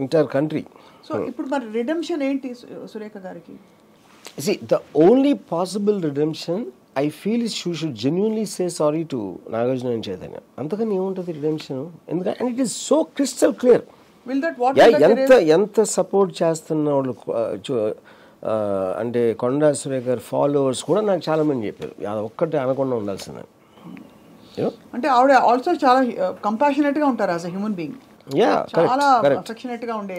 ఎంటైర్ కంట్రీ. సో ఇప్పుడు మరి రిడెంప్షన్ ఏంటి సురేఖ గారికి? See, the only possible redemption I feel is she should genuinely say sorry to Nagarjuna and Chaitanya. అంతకని ఏముంటుంది రిడెంప్షన్? ఎందుకంటే and it is so crystal clear. ఎంత సపోర్ట్ చేస్తున్న వాళ్ళు అంటే కొండా సురేఖ గారి ఫాలోవర్స్ కూడా నాకు చాలా మంది చెప్పారు అది ఒక్కటే అనకుండా ఉండాల్సిందని. అంటే ఆవిడ ఆల్సో చాలా కంపాషనేట్ గా ఉంటారు యాజ్ ఎ హ్యూమన్ బీయింగ్. చాలా అఫెక్షనేట్ గా ఉండే.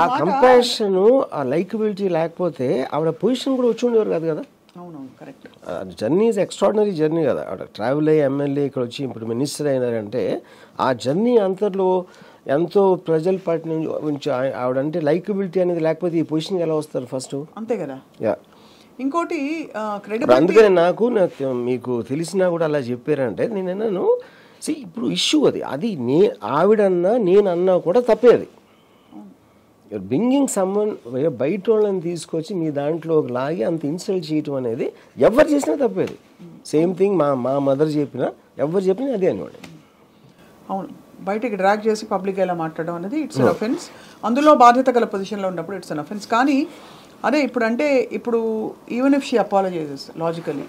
ఆ కంపాషన్ ఆ లైకబిలిటీ లేకపోతే ఆవిడ పొజిషన్ కూడా వచ్చి ఉండేవారు కాదు కదా. జర్నీ ఈజ్ ఎక్స్ట్రాడినరీ జర్నీ కదా. ఆవిడ ట్రావెల్ అయ్యి ఎమ్మెల్యే ఇక్కడ వచ్చి ఇప్పుడు మినిస్టర్ అయినారంటే ఆ జర్నీ అంతలో ఎంతో ప్రజల పార్టీ నుంచి ఆవిడంటే లైకబిలిటీ అనేది లేకపోతే ఈ పొజిషన్కి ఎలా వస్తారు ఫస్ట్? అంతే కదా. ఇంకోటి అందుకనే నాకు మీకు తెలిసినా కూడా అలా చెప్పారంటే నేను అన్నాను ఇప్పుడు ఇష్యూ అది ఆవిడన్నా నేనన్నా కూడా తప్పే. అది యూర్ బ్రింగింగ్ సమ్వన్ బయట వాళ్ళని తీసుకొచ్చి మీ దాంట్లో లాగి అంత ఇన్సల్ట్ చేయటం అనేది ఎవరు చేసినా తప్పేది. సేమ్ థింగ్ మా మదర్ చెప్పినా ఎవరు చెప్పినా అదే అనేవాడు. అవును, బయటకి డ్రాగ్ చేసి పబ్లిక్ ఎలా మాట్లాడడం అనేది ఇట్స్ అన్ అఫెన్స్. అందులో బాధ్యత గల పొజిషన్లో ఉన్నప్పుడు ఇట్స్ అన్ అఫెన్స్. కానీ అదే ఇప్పుడు even if she apologizes logically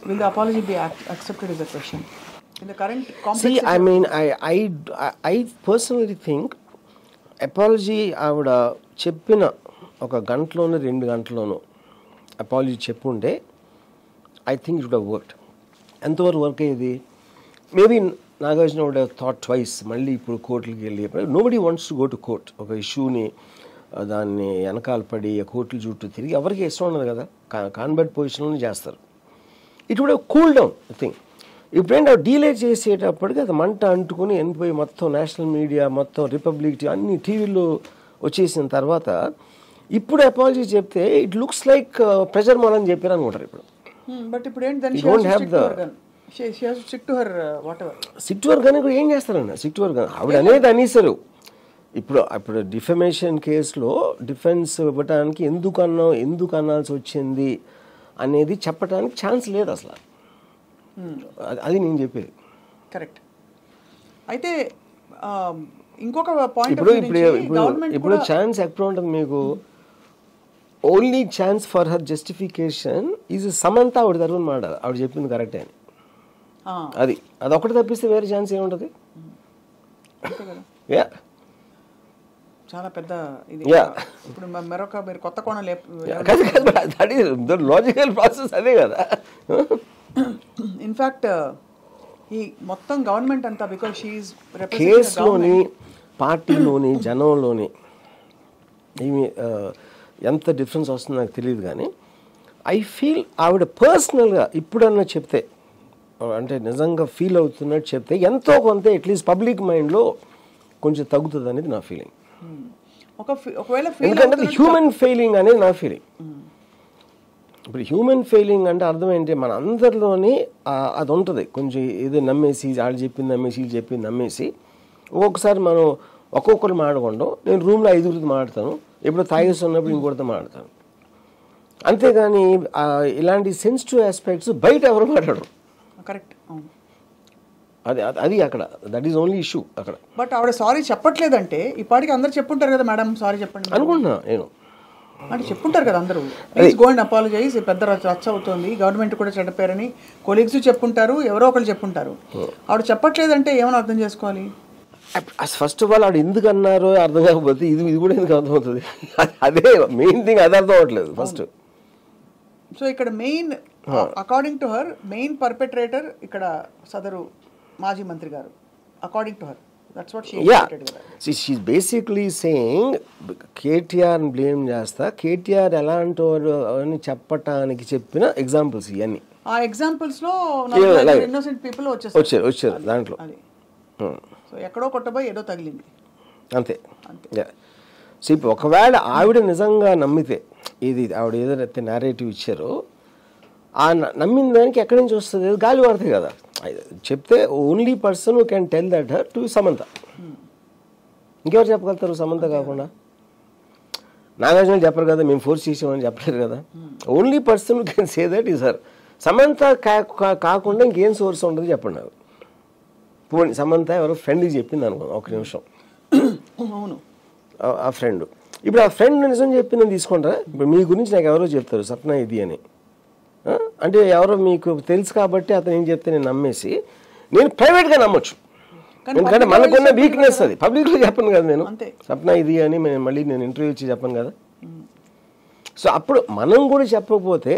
will the apology be accepted is a question in the current complex? I mean, I personally think apology ఆవిడ చెప్పిన ఒక గంటలోనూ 2 గంటలోనూ అపాలజీ చెప్పుంటే I think it would have worked. ఎంతవరకు వర్క్ అయ్యేది? Maybe Nagarjuna would have thought twice. మళ్ళీ ఇప్పుడు కోర్టులకి వెళ్ళి nobody wants to go to court. ఒక ఇష్యూని దాన్ని వెనకాల పడి కోర్టుల చుట్టూ తిరిగి ఎవరికి ఇష్టం ఉండదు కదా. కాన్బర్ట్ పొజిషన్లోనే చేస్తారు. It would have cool down thing. ఇప్పుడేంటి డీలే చేసేటప్పటికి అది మంట అంటుకుని ఎండిపోయి మొత్తం నేషనల్ మీడియా మొత్తం రిపబ్లిక్ అన్ని టీవీల్లో వచ్చేసిన తర్వాత ఇప్పుడు అపాలజీ చెప్తే ఇట్ లుక్స్ లైక్ ప్రెజర్ మాలని చెప్పారు అనుకుంటారు ఇప్పుడు. బట్ ఇప్పుడు ఏంటి సిట్ వర్క్ అని కూడా ఏం చేస్తారన్న సిట్ వర్క్ ఆవిడ అనేది అనేసారు. ఇప్పుడు డిఫమేషన్ కేసులో డిఫెన్స్ ఇవ్వడానికి ఎందుకు అనాల్సి వచ్చింది అనేది చెప్పడానికి ఛాన్స్ లేదు అసలు. అది నేను చెప్పేది. కరెక్ట్. అయితే ఇంకొక పాయింట్ ఇప్పుడు ఛాన్స్ ఎక్కడ ఉంటుంది మీకు? Only chance for her justification is Samantha ఆవిడ తరఫున మాట ఆవిడ చెప్పింది కరెక్టే అని. అది ఒకటి తప్పిస్తే వేరే ఛాన్స్ ఏముంటుంది? చాలా పెద్ద ఇది. ఇప్పుడు మరొక మీరు కొత్త కోణం లాజికల్ ప్రాసెస్ అదే కదా. ఇన్ఫ్యాక్ట్ ఈ మొత్తం గవర్నమెంట్ అంతా బికాజ్ షీ ఈజ్ కేసులోని పార్టీలోని జనంలోని ఏమి ఎంత డిఫరెన్స్ వస్తుందో నాకు తెలియదు. కానీ ఐ ఫీల్ ఆవిడ పర్సనల్గా ఇప్పుడన్నా చెప్తే అంటే నిజంగా ఫీల్ అవుతున్నట్టు చెప్తే ఎంతో కొంత అట్లీస్ట్ పబ్లిక్ మైండ్లో కొంచెం తగ్గుతుంది అనేది నా ఫీలింగ్. ఎందుకంటే హ్యూమన్ ఫెయిలింగ్ అనేది నా ఫీలింగ్. ఇప్పుడు హ్యూమన్ ఫెయిలింగ్ అంటే అర్థం ఏంటి? మన అందరిలోని అది ఉంటుంది. కొంచెం ఏదో నమ్మేసి వాళ్ళు చెప్పింది నమ్మేసి వీళ్ళు చెప్పింది నమ్మేసి ఒక్కొక్కసారి మనం ఒక్కొక్కరు మాట్లాడకుండా నేను రూమ్లో 5 మాట్లాడతాను, ఎప్పుడు తాగేసి ఉన్నప్పుడు ఇంకొకరితో మాట్లాడతాను. అంతేగాని ఇలాంటి సెన్సిటివ్ ఆస్పెక్ట్స్ బయట ఎవరు మాట్లాడరు. కరెక్ట్. అది అక్కడ దట్ ఈస్ ఓన్లీ ఇష్యూ అక్కడ. బట్ ఆవిడ సారీ చెప్పట్లేదంటే ఇప్పటికి అందరు చెప్పుంటారు కదా మేడం సారీ చెప్పండి అనుకుంటున్నా నేను. అంటే చెప్పుంటారు కదా అందరూ, ప్లీజ్ గో అండ్ అపాలజైజ్, పెద్ద రచ్చ అవుతుంది, గవర్నమెంట్ కూడా చెడ్డపేరని కొలీగ్స్ చెప్పుంటారు, ఎవరో ఒకరు చెప్పుంటారు. ఆవిడ చెప్పట్లేదంటే ఏమైనా అర్థం చేసుకోవాలి. ఫస్ట్ ఆఫ్ ఆల్ ఆవిడ ఎందుకు అన్నారో అర్థం కాకపోతే ఇది కూడా ఎందుకు అర్థమవుతుంది? అదే మెయిన్ థింగ్, అది అర్థం అవ్వట్లేదు ఫస్ట్. సో ఇక్కడ main according to her main perpetrator ఇక్కడ సదరు మాజీ మంత్రి గారు according to her. That's what she stated. See, she's basically saying KTR ని బ్లేమ్ చేస్తా, కేటీఆర్ ఎలాంటి అని చెప్పటానికి చెప్పిన ఎగ్జాంపుల్స్ ఇవన్నీ. ఆ ఎగ్జాంపుల్స్ లో ఇన్నోసెంట్ పీపుల్ వచ్చారు దాంట్లో. సో ఎక్కడో కొట్టబోయి ఏదో తగిలింది అంతే. సో ఇప్పుడు ఒకవేళ ఆవిడ నిజంగా నమ్మితే ఇది ఆవిడ ఏదైతే నేరేటివ్ ఇచ్చారో ఆ నమ్మిన దానికి ఎక్కడి నుంచి వస్తుంది, గాలి పడుతుంది కదా. చెప్తే only person who can tell that her to Samantha. ఇంకెవరు చెప్పగలుగుతారు సమంత కాకుండా? నాగార్జున చెప్పరు కదా, మేము ఫోర్స్ చేసామని చెప్పలేరు కదా. Only person who can say that is her. Samantha కాకుండా ఇంకేం సోర్స్ ఉంటుంది చెప్పండి నాకు. పోనీ సమంత ఎవరో ఫ్రెండ్కి చెప్పింది అనుకో, ఒక నిమిషం, అవును, ఆ ఫ్రెండ్. ఇప్పుడు ఆ ఫ్రెండ్ నిజం చెప్పిందని తీసుకుంటారా? ఇప్పుడు మీ గురించి నాకు ఎవరో చెప్తారు సప్న ఇది అని, అంటే ఎవరో మీకు తెలుసు కాబట్టి అతను ఏం చెప్తే నేను నమ్మేసి నేను ప్రైవేట్గా నమ్మొచ్చు. ఎందుకంటే మనకున్న వీక్నెస్ అది. పబ్లిక్లో చెప్పను కదా నేను సప్న ఇది అని, మళ్ళీ నేను ఇంటర్వ్యూ ఇచ్చి చెప్పను కదా. సో అప్పుడు మనం కూడా చెప్పకపోతే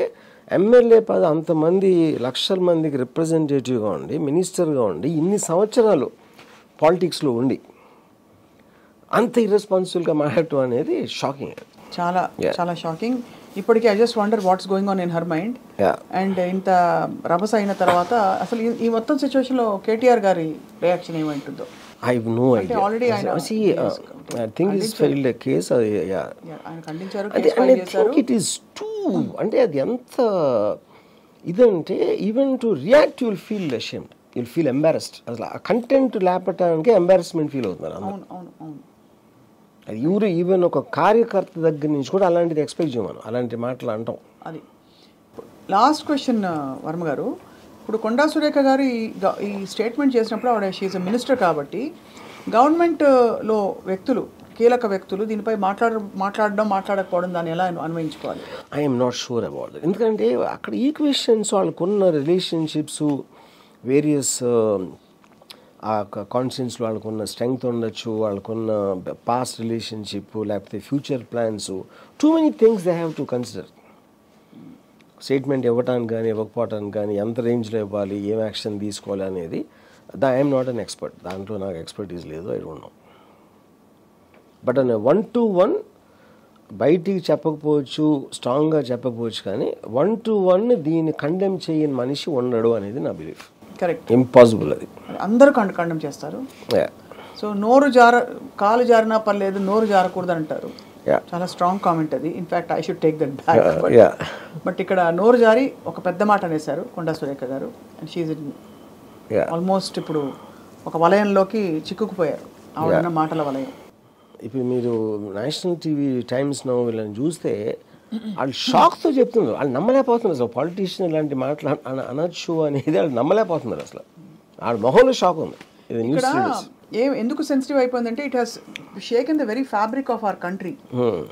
ఎమ్మెల్యే పద అంతమంది లక్షల మందికి రిప్రజెంటేటివ్గా ఉండి మినిస్టర్గా ఉండి ఇన్ని సంవత్సరాలు పాలిటిక్స్లో ఉండి అంత ఇర్రెస్పాన్సిబుల్గా మాట్లాడటం అనేది షాకింగ్, చాలా చాలా షాకింగ్. ఇప్పటికీ I just wonder what's going on in her mind. And ఇంత రభస అయిన తర్వాత అసలు ఈ మొత్తం సిచ్యువేషన్లో కేటీఆర్ గారి reaction ఏమైంటుందో? I have no idea. Already See, I think he's filed a case. ఆయన ఖండించారు, and I think it is too. అంటే అది ఎంత ఇదంటే even to react you'll feel ashamed, you'll feel embarrassed. అసలు ఆ కంటెంట్ లేపటానికి ఎంబారస్మెంట్ ఫీల్ అవుతున్నారు. అది ఎవరు ఈవెన్ ఒక కార్యకర్త దగ్గర నుంచి కూడా అలాంటిది ఎక్స్పెక్ట్ చేయమను, అలాంటి మాటలు అంటాం. అది లాస్ట్ క్వశ్చన్ వర్మ గారు. ఇప్పుడు కొండా సురేఖ గారు ఈ స్టేట్మెంట్ చేసినప్పుడు ఆవిడ షీఈ్ ఎ మినిస్టర్ కాబట్టి గవర్నమెంట్లో వ్యక్తులు, కీలక వ్యక్తులు దీనిపై మాట్లాడకపోవడం దాన్ని ఎలా అన్వయించుకోవాలి? I'm not sure about that. ఎందుకంటే అక్కడ ఈక్వేషన్స్, వాళ్ళకున్న రిలేషన్షిప్స్, వేరియస్ ఆ కాన్స్టిట్యూన్సీలో వాళ్ళకున్న స్ట్రెంగ్త్ ఉండొచ్చు, వాళ్ళకున్న పాస్ట్ రిలేషన్షిప్, లేకపోతే future plans, too many things they have to consider. Statement ఇవ్వటానికి కానీ ఇవ్వకపోవటానికి కానీ ఎంత రేంజ్లో ఇవ్వాలి, ఏం యాక్షన్ తీసుకోవాలి అనేది ఐఎమ్ నాట్ అన్ ఎక్స్పర్ట్. దాంట్లో నాకు ఎక్స్పర్టీస్ లేదు, I don't know. But an 1-to-1 బయటికి చెప్పకపోవచ్చు, స్ట్రాంగ్గా చెప్పకపోవచ్చు, కానీ 1-to-1 దీన్ని కండెమ్ చేయని మనిషి ఉండడు అనేది నా బిలీఫ్. Correct, impossible. అది అందరూ కండెమ్ చేస్తారు. సో కాలు జారినా పర్లేదు, నోరు జారకూడదు అంటారు. చాలా స్ట్రాంగ్ కామెంట్ అది. In fact I should take that back. But ఇక్కడ నోరు జారి ఒక పెద్ద మాట అనేసారు కొండా సురేఖ గారు. అండ్ షీఈ్ ఆల్మోస్ట్ ఇప్పుడు ఒక వలయంలోకి చిక్కుకుపోయారు, ఆవిడ మాటల వలయం. ఇప్పుడు మీరు నేషనల్ టీవీ టైమ్స్ నౌ వీళ్ళని చూస్తే వాళ్ళు షాక్తో చెప్తున్నారు, వాళ్ళు నమ్మలేకపోతున్నారు. అసలు పాలిటీషియన్ ఇలాంటి మాటలు అనొచ్చు అనేది వాళ్ళు నమ్మలేకపోతున్నారు. అసలు వాళ్ళ మొహంలో షాక్ ఉంది. ఇది న్యూస్ ఎందుకు సెన్సిటివ్ అయిపోయిందంటే it has షేకెన్ the very fabric of our country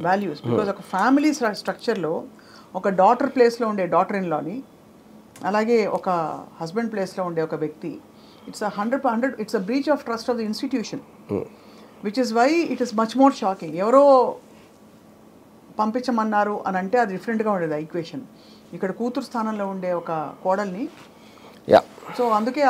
values. Because ఒక ఫ్యామిలీ స్ట్రక్చర్లో ఒక డాటర్ ప్లేస్లో ఉండే డాటర్ ఇన్ లాని, అలాగే ఒక హస్బెండ్ ప్లేస్లో ఉండే ఒక వ్యక్తి, it's 100% it's a breach of trust of the institution, which is why it is much more shocking. ఎవరో పంపించమన్నారు అని అంటే అది డిఫరెంట్గా ఉండేది ఆ ఈక్వేషన్. ఇక్కడ కూతురు స్థానంలో ఉండే ఒక కోడల్ని, సో అందుకే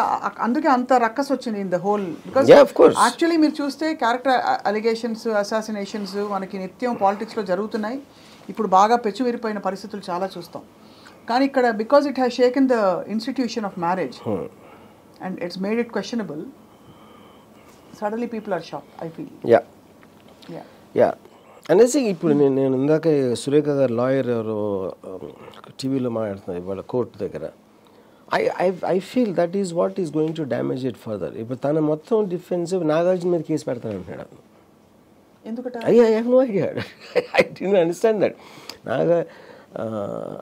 అంత రక్కస్ వచ్చింది in the whole. Because actually మీరు చూస్తే క్యారెక్టర్ అలిగేషన్స్, అసాసినేషన్స్ మనకి నిత్యం పాలిటిక్స్లో జరుగుతున్నాయి. ఇప్పుడు బాగా పెచ్చువిరిపోయిన పరిస్థితులు చాలా చూస్తాం. కానీ ఇక్కడ because it has shaken the institution of marriage and it's made it questionable, suddenly people are shock, I feel. అనేసి ఇప్పుడు నేను ఇందాక సురేఖ గారు లాయర్ ఎవరో టీవీలో మాట్లాడుతున్నారు ఇవాళ కోర్టు దగ్గర. I feel that is what is going to damage it further. ఇప్పుడు తన మొత్తం డిఫెన్సివ్ నాగార్జున మీద case పెడతానంటున్నాడు. I have no idea. I didn't understand that.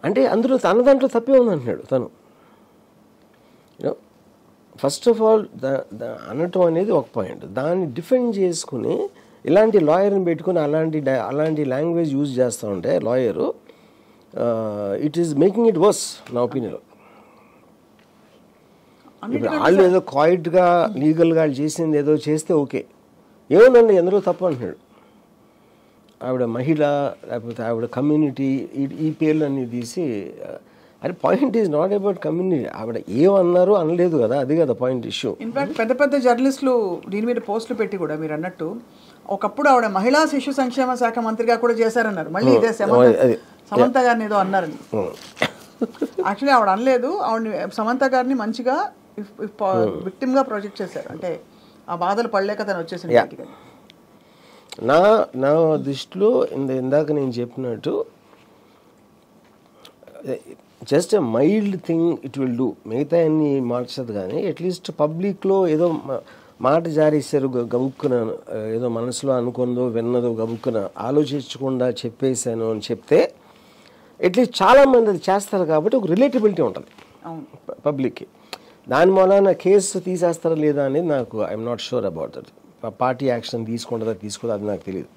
అంటే అందులో తన దాంట్లో తప్పే ఉందంటున్నాడు తను. ఫస్ట్ ఆఫ్ ఆల్ అనటం అనేది ఒక పాయింట్. దాన్ని డిఫెండ్ చేసుకుని ఇలాంటి లాయర్ని పెట్టుకుని అలాంటి లాంగ్వేజ్ యూజ్ చేస్తూ ఉంటే lawyer, it is making it worse నా ఒపీనియన్. ఇప్పుడు వాళ్ళు ఏదో క్వైట్గా లీగల్గా వాళ్ళు చేసింది ఏదో చేస్తే ఓకే, ఏముందండి ఎందులో తప్పు అంటున్నాడు. ఆవిడ మహిళ లేకపోతే ఆవిడ కమ్యూనిటీ ఈ పేర్లు అన్నీ తీసి, అది point is not about community. ఆవిడ ఏమన్నారు అనలేదు కదా, అది కదా పాయింట్ ఇష్యూ. ఇన్ఫాక్ట్ పెద్ద పెద్ద జర్నలిస్టులు దీని మీద పోస్టులు పెట్టి కూడా మీరు అన్నట్టు ఒకప్పుడు ఆవిడ మహిళా శిశు సంక్షేమ శాఖ మంత్రిగా కూడా చేశారన్నారు. మళ్ళీ ఇదే సమంత గారిని ఏదో అన్నారని. యాక్చువల్లీ ఆవిడ అనలేదు, ఆవిడని సమంత గారిని మంచిగా విక్టిమ్గా ప్రొజెక్ట్ చేశారు. అంటే ఆ బాధలు పడలేక తను వచ్చేసింది. నా దృష్టిలో ఇందాక నేను చెప్పినట్టు just a mild thing it will do, మిగతా అన్ని మార్చదు. కానీ అట్లీస్ట్ పబ్లిక్లో ఏదో మాట జారేశారు గబుక్కున, ఏదో మనసులో అనుకుందో విన్నదో గబుక్కున ఆలోచించకుండా చెప్పేశాను అని చెప్తే అట్లీస్ట్ చాలామంది అది చేస్తారు కాబట్టి ఒక రిలేటబిలిటీ ఉంటుంది పబ్లిక్కి. దాని మూలన కేసు తీసేస్తారా లేదా అనేది నాకు I'm not sure about that. Party action తీసుకుంటుందా తీసుకోదా అది నాకు తెలియదు.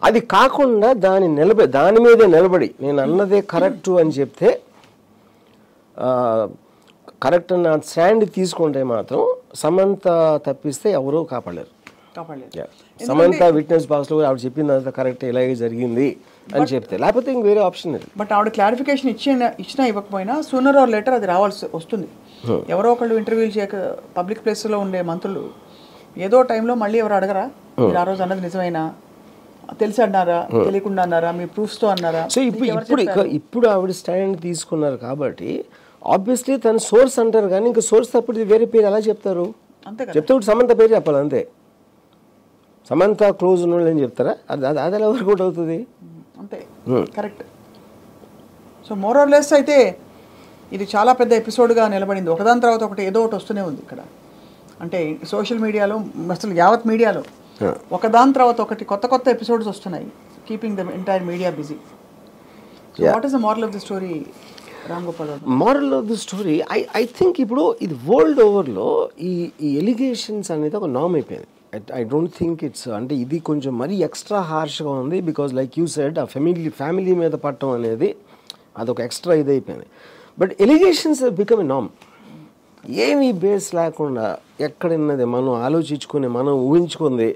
అది కాకుండా దాని మీదే నిలబడి నేను అన్నదే కరెక్టు అని చెప్తే, కరెక్ట్ అన్న స్టాండ్ తీసుకుంటే మాత్రం సమంత తప్పిస్తే ఎవరూ కాపాడలేరు. సమంత విట్నెస్ బాక్స్లో ఆవిడ చెప్పిందంతా కరెక్ట్, ఇలాగే జరిగింది అని చెప్తే, లేకపోతే ఇంక వేరే ఆప్షన్ లేదు. బట్ ఆవిడ క్లారిఫికేషన్ ఇచ్చినా ఇవ్వకపోయినా సూనర్ ఆర్ లేటర్ అది రావాల్సి వస్తుంది. ఎవరో ఒకళ్ళు ఇంటర్వ్యూలు చేయక పబ్లిక్ ప్లేస్లో ఉండే మంత్రులు ఏదో టైంలో మళ్ళీ ఎవరు అడగరా మీరు ఆ రోజు అన్నది నిజమైనా, తెలిసి అన్నారా, తెలియకుండా అన్నారా, మీ ప్రూఫ్స్తో అన్నారా? సో ఇప్పుడు ఆవిడ స్టాండ్ తీసుకున్నారు కాబట్టి ఆబ్వియస్లీ తన సోర్స్ అంటారు. కానీ ఇంకా సోర్స్ తప్పుడు వేరే పేరు ఎలా చెప్తారు? చెప్తే సమంత పేరు చెప్పాలి అంతే. సమంత క్లోజ్ ఉన్న వాళ్ళు ఏం చెప్తారా? అది ఎలా వర్కౌట్ అవుతుంది? అంతే, correct. So more or less అయితే ఇది చాలా పెద్ద ఎపిసోడ్గా నిలబడింది. ఒకదాని తర్వాత ఒకటి ఏదో ఒకటి వస్తూనే ఉంది ఇక్కడ. అంటే సోషల్ మీడియాలో, అసలు యావత్ మీడియాలో ఒకదాని తర్వాత ఒకటి కొత్త ఎపిసోడ్స్ వస్తున్నాయి, keeping the entire media busy. So what is the moral of the story, Ram Gopal? Moral of the story I think ఇప్పుడు ఇది వరల్డ్ ఓవర్లో ఈ ఎలిగేషన్స్ అనేది ఒక నార్మ్ అయిపోయింది. ఐ డోంట్ థింక్ ఇట్స్, అంటే ఇది కొంచెం మరీ ఎక్స్ట్రా హార్ష్గా ఉంది. బికాజ్ లైక్ యూ సెడ్, ఆ ఫ్యామిలీ మీద పట్టడం అనేది అదొక ఎక్స్ట్రా ఇది అయిపోయింది. But allegations become a norm. ఏమీ బేస్ లేకుండా ఎక్కడున్నది మనం ఆలోచించుకుని మనం ఊహించుకుంది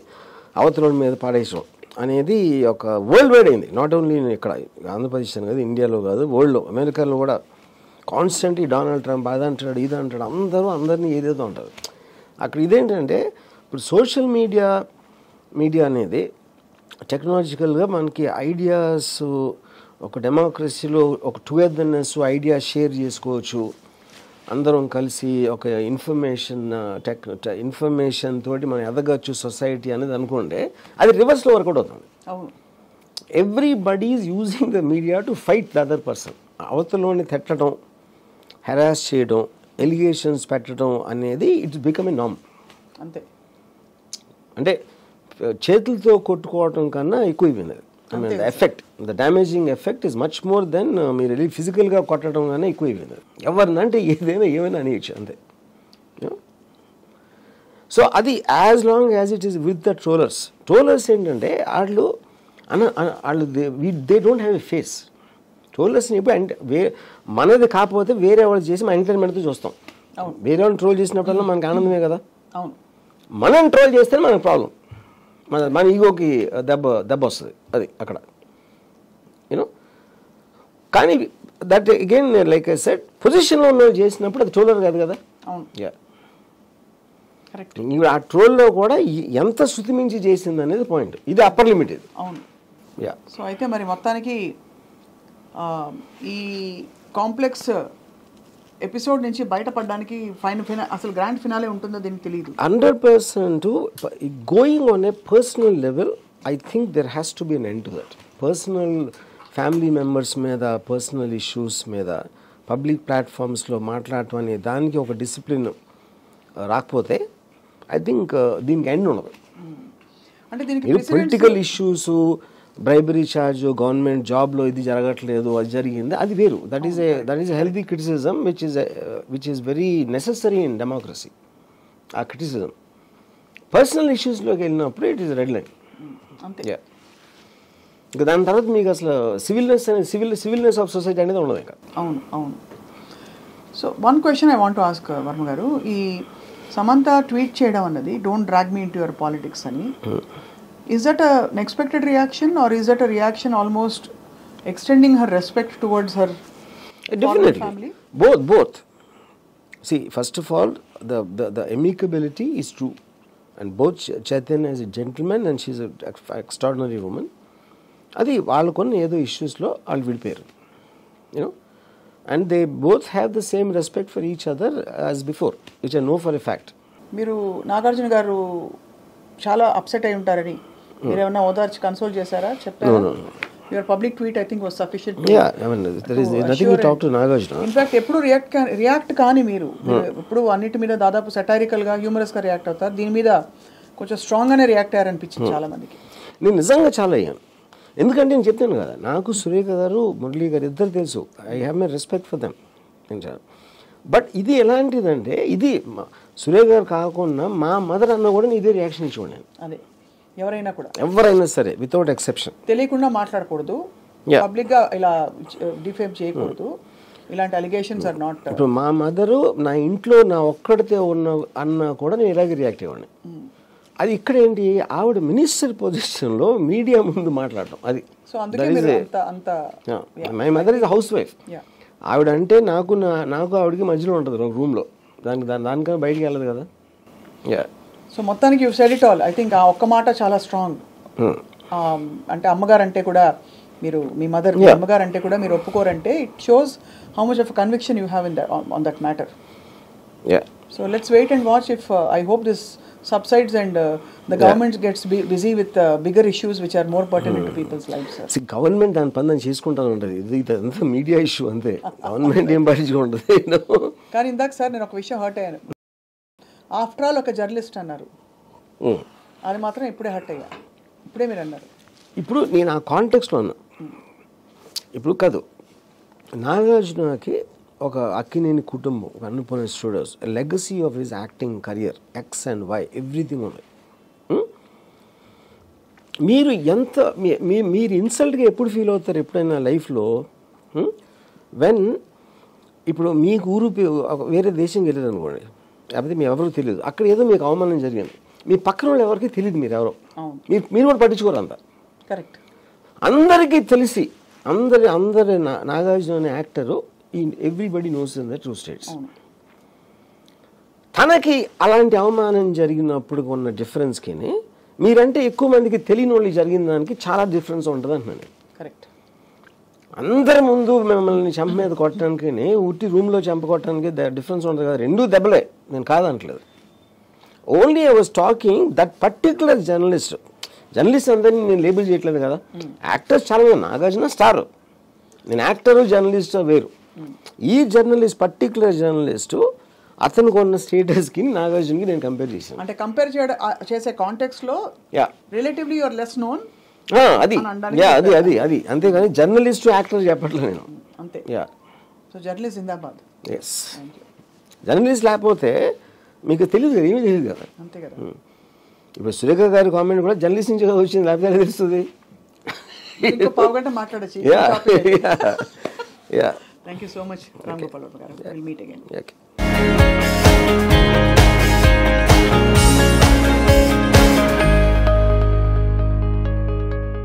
అవతల మీద పాడేయడం అనేది ఒక వరల్డ్ వైడ్ అయింది. నాట్ ఓన్లీ ఇక్కడ ఆంధ్రప్రదేశ్ అని కాదు, ఇండియాలో కాదు, వరల్డ్లో, అమెరికాలో కూడా కాన్స్టెంట్లీ డొనాల్డ్ ట్రంప్ అది అంటాడు ఇది అంటాడు, అందరినీ ఏదేదో అంటారు. అక్కడ ఇదేంటంటే ఇప్పుడు సోషల్ మీడియా అనేది టెక్నాలజికల్గా మనకి ఐడియాస్, ఒక డెమోక్రసీలో ఒక టుగెదర్నెస్, ఐడియా షేర్ చేసుకోవచ్చు, అందరం కలిసి ఒక ఇన్ఫర్మేషన్ తోటి మనం ఎదగచ్చు సొసైటీ అనేది అనుకుంటే అది రివర్స్లో వర్కౌట్ అవుతుంది. Everybody is using the media to fight the other person. అవతలని తిట్టడం, హెరాస్ చేయడం, ఎలిగేషన్స్ పెట్టడం అనేది ఇట్స్ బికమ్ ఏ నార్మ్. అంతే, అంటే చేతులతో కొట్టుకోవటం కన్నా ఎక్కువైపోయింది. I mean the effect, the damaging effect is much more than మీరు వెళ్ళి ఫిజికల్గా కొట్టడం కన్నా ఎక్కువైపోయింది. ఎవరినంటే ఏమైనా అనేయచ్చు అంతే. సో అది as long as it is with the trollers ఏంటంటే వాళ్ళు they don't have a face. ట్రోలర్స్ని ఇప్పుడు మనది కాకపోతే వేరే వాళ్ళు చేసి మన ఎంటర్టైన్మెంట్తో చూస్తాం. వేరే వాళ్ళని ట్రోల్ చేసినప్పుడల్లా మనకు ఆనందమే కదా. మనం ట్రోల్ చేస్తే మనకు ప్రాబ్లం, మన ఈగోకి దెబ్బ వస్తుంది. అది అక్కడ యూనో. కానీ that again like I said, పొజిషన్లో ఉన్న వాళ్ళు చేసినప్పుడు అది ట్రోలర్ కాదు కదా. ఇప్పుడు ఆ ట్రోల్లో కూడా ఎంత శృతి మించి చేసింది అనేది పాయింట్. ఇది అప్పర్ లిమిట్ ఇది. సో అయితే మరి మొత్తానికి ఈ కాంప్లెక్స్ ఎపిసోడ్ నుంచి బయటపడడానికి అసలు గ్రాండ్ ఫినాలే ఉంటుందో దీనికి తెలియదు. 100% going on a personal level, I think there has to be an end to that. Personal family members మీద, పర్సనల్ ఇష్యూస్ మీద పబ్లిక్ ప్లాట్ఫామ్స్లో మాట్లాడటం అనే దానికి ఒక డిసిప్లిన్ రాకపోతే ఐ థింక్ దీనికి ఎండ్ ఉండదు. అంటే దీనికి political issues, bribery charge, government జాబ్లో ఇది జరగట్లేదు, అది జరిగింది, అది వేరు. That is a healthy criticism which is very necessary in democracy. ఆ క్రిటిసిజం పర్సనల్ ఇష్యూస్లోకి వెళ్ళినప్పుడు ఇట్ ఈస్ రెడ్ లైన్. ఇంకా దాని తర్వాత మీకు అసలు సివిల్నెస్ ఆఫ్ సొసైటీ అనేది ఉండదు ఇంకా. అవును. So one question I want to ask Varma గారు, ఈ సమంత ట్వీట్ చేయడం అన్నది don't drag me into your politics అని, is that an expected reaction or is that a reaction almost extending her respect towards her family? Both. See, first of all, the amicability is true, and both Chaitanya is a gentleman and she's an extraordinary woman. Adi valukonna edo issues lo all vidiparu, you know, and they both have the same respect for each other as before, which I know for a fact. మీరు నాగార్జున గారు చాలా upset అయి ఉంటారని మీరేమన్నా ఓదార్చి console చేశారా, చెప్పారా? Your public tweet I think was sufficient. Yeah, I mean, there is nothing to talk to Nagarjuna. In fact ఎప్పుడు రియాక్ట్ కానీ మీరు ఎప్పుడు అన్నిటి మీద దాదాపు సెటారికల్గా హ్యూమరస్గా రియాక్ట్ అవుతారు. దీని మీద కొంచెం స్ట్రాంగ్గానే రియాక్ట్ అయ్యారనిపించింది చాలా మందికి. నేను నిజంగా చాలా అయ్యాను. ఎందుకంటే నేను చెప్తాను కదా, నాకు సురేఖ గారు మురళీ గారు ఇద్దరు తెలుసు. I have my respect for them. But ఇది ఎలాంటిదంటే, ఇది సురేఖ గారు కాకుండా మా మదర్ అన్న కూడా ఇదే రియాక్షన్ ఇచ్చుకోండి. అదే ఎవరైనా సరే వితౌట్ ఎక్సెప్షన్ తెలియకుండా మాట్లాడకూడదు, పబ్లిక్గా ఇలా డిఫేమ్ చేయకూడదు. ఇలాంటి అలిగేషన్స్ ఆర్ నాట్. ఇప్పుడు మా మదరు నా ఇంట్లో నా ఒక్కడితే ఉన్న అన్న కూడా నేను ఇలాగే రియాక్ట్ అయ్యాను. అది ఇక్కడ ఏంటి, ఆవిడ మినిస్టర్ పొజిషన్లో మీడియా ముందు మాట్లాడటం. అది సో అందుకే my mother is house wife. ఆవిడ అంటే నాకు ఆవిడకి మధ్యలో ఉంటుంది రూమ్లో. దానికన్నా బయటికి వెళ్ళదు కదా. సో మొత్తానికి you said it all. I think ఆ ఒక్క మాట చాలా స్ట్రాంగ్. అంటే అమ్మగారు అంటే కూడా మీరు, మీ మదర్ అమ్మగారు అంటే కూడా మీరు ఒప్పుకోరంటే it shows how much of conviction you have on that matter. So let's wait and watch if I hope this subsides and the government gets busy with bigger issues which are more pertinent to people's lives. Government దాని పని దాన్ని చేసుకుంటా ఉంటుంది. ఇది అంతా media issue అంతే. Government ఏం పట్టించుకుంటుంది. కానీ ఇందాక సార్ నేను ఒక విషయం హర్ట్ అయ్యాను. ఆఫ్టర్ ఆల్ ఒక జర్నలిస్ట్ అన్నారు, అది మాత్రం ఇప్పుడే హర్ట్ అయ్యా. ఇప్పుడే మీరు అన్నారు. ఇప్పుడు నేను ఆ కాంటెక్స్లో అన్నా. ఇప్పుడు కాదు, నాగార్జునకి ఒక అక్కినేని కుటుంబం, ఒక Annapurna studios, legacy of his acting career, X and Y, everything ఉంది. మీరు ఎంత మీరు ఇన్సల్ట్గా ఎప్పుడు ఫీల్ అవుతారు ఎప్పుడైనా లైఫ్లో? వెన్ ఇప్పుడు మీకు ఊరు వేరే దేశంకి వెళ్ళారు అనుకోండి, లేకపోతే మీ ఎవరో తెలియదు, అక్కడ ఏదో మీకు అవమానం జరిగింది, మీ పక్కన వాళ్ళు ఎవరికి తెలియదు మీరు ఎవరో, మీరు కూడా పట్టించుకోరు అంత. కరెక్ట్. అందరికీ తెలిసి అందరి నాగార్జున అనే actor everybody knows in the true states. తనకి అలాంటి అవమానం జరిగినప్పుడు ఉన్న డిఫరెన్స్కి మీరంటే ఎక్కువ మందికి తెలియని వాళ్ళు జరిగిన దానికి చాలా డిఫరెన్స్ ఉంటుంది అంటున్నాను. కరెక్ట్. అందరి ముందు మిమ్మల్ని చెంప మీద కొట్టడానికి, ఉట్టి రూమ్లో చెంప కొట్టడానికి డిఫరెన్స్ ఉంటుంది కదా. రెండూ దెబ్బలే, నేను కాదనట్లేదు. Only I was talking that particular journalist అందరినీ నేను లేబుల్ చేయట్లేదు కదా. యాక్టర్స్ చాలా, నాగార్జున స్టార్, నేను యాక్టరు జర్నలిస్ట్ వేరు. ఈ జర్నలిస్ట్, పర్టికులర్ జర్నలిస్టు, అతనికి ఉన్న స్టేటస్కి నాగార్జునకి నేను కంపేర్ చేశాను. అంటే కంపేర్ చేసే కాంటెక్స్లో రిలేటివ్లీ యువర్ లెస్ నోన్. అది అంతేగాని జర్నలిస్టు యాక్టర్ చెప్పట్లేదు నేను. అంతే. సో జర్నలిస్ట్ జిందాబాద్. ఎస్, జర్నలిస్ట్ లేకపోతే మీకు తెలియదు కదా, ఏమీ తెలియదు కదా. అంతే కదా. ఇప్పుడు సురేఖ గారి కామెంట్ కూడా జర్నలిస్ట్ నుంచి వచ్చింది, లేకపోతే తెలుస్తుంది. పావుగంట మాట్లాడచ్చు. Thank you so much, Ram Gopal Varma. We'll meet again. Okay.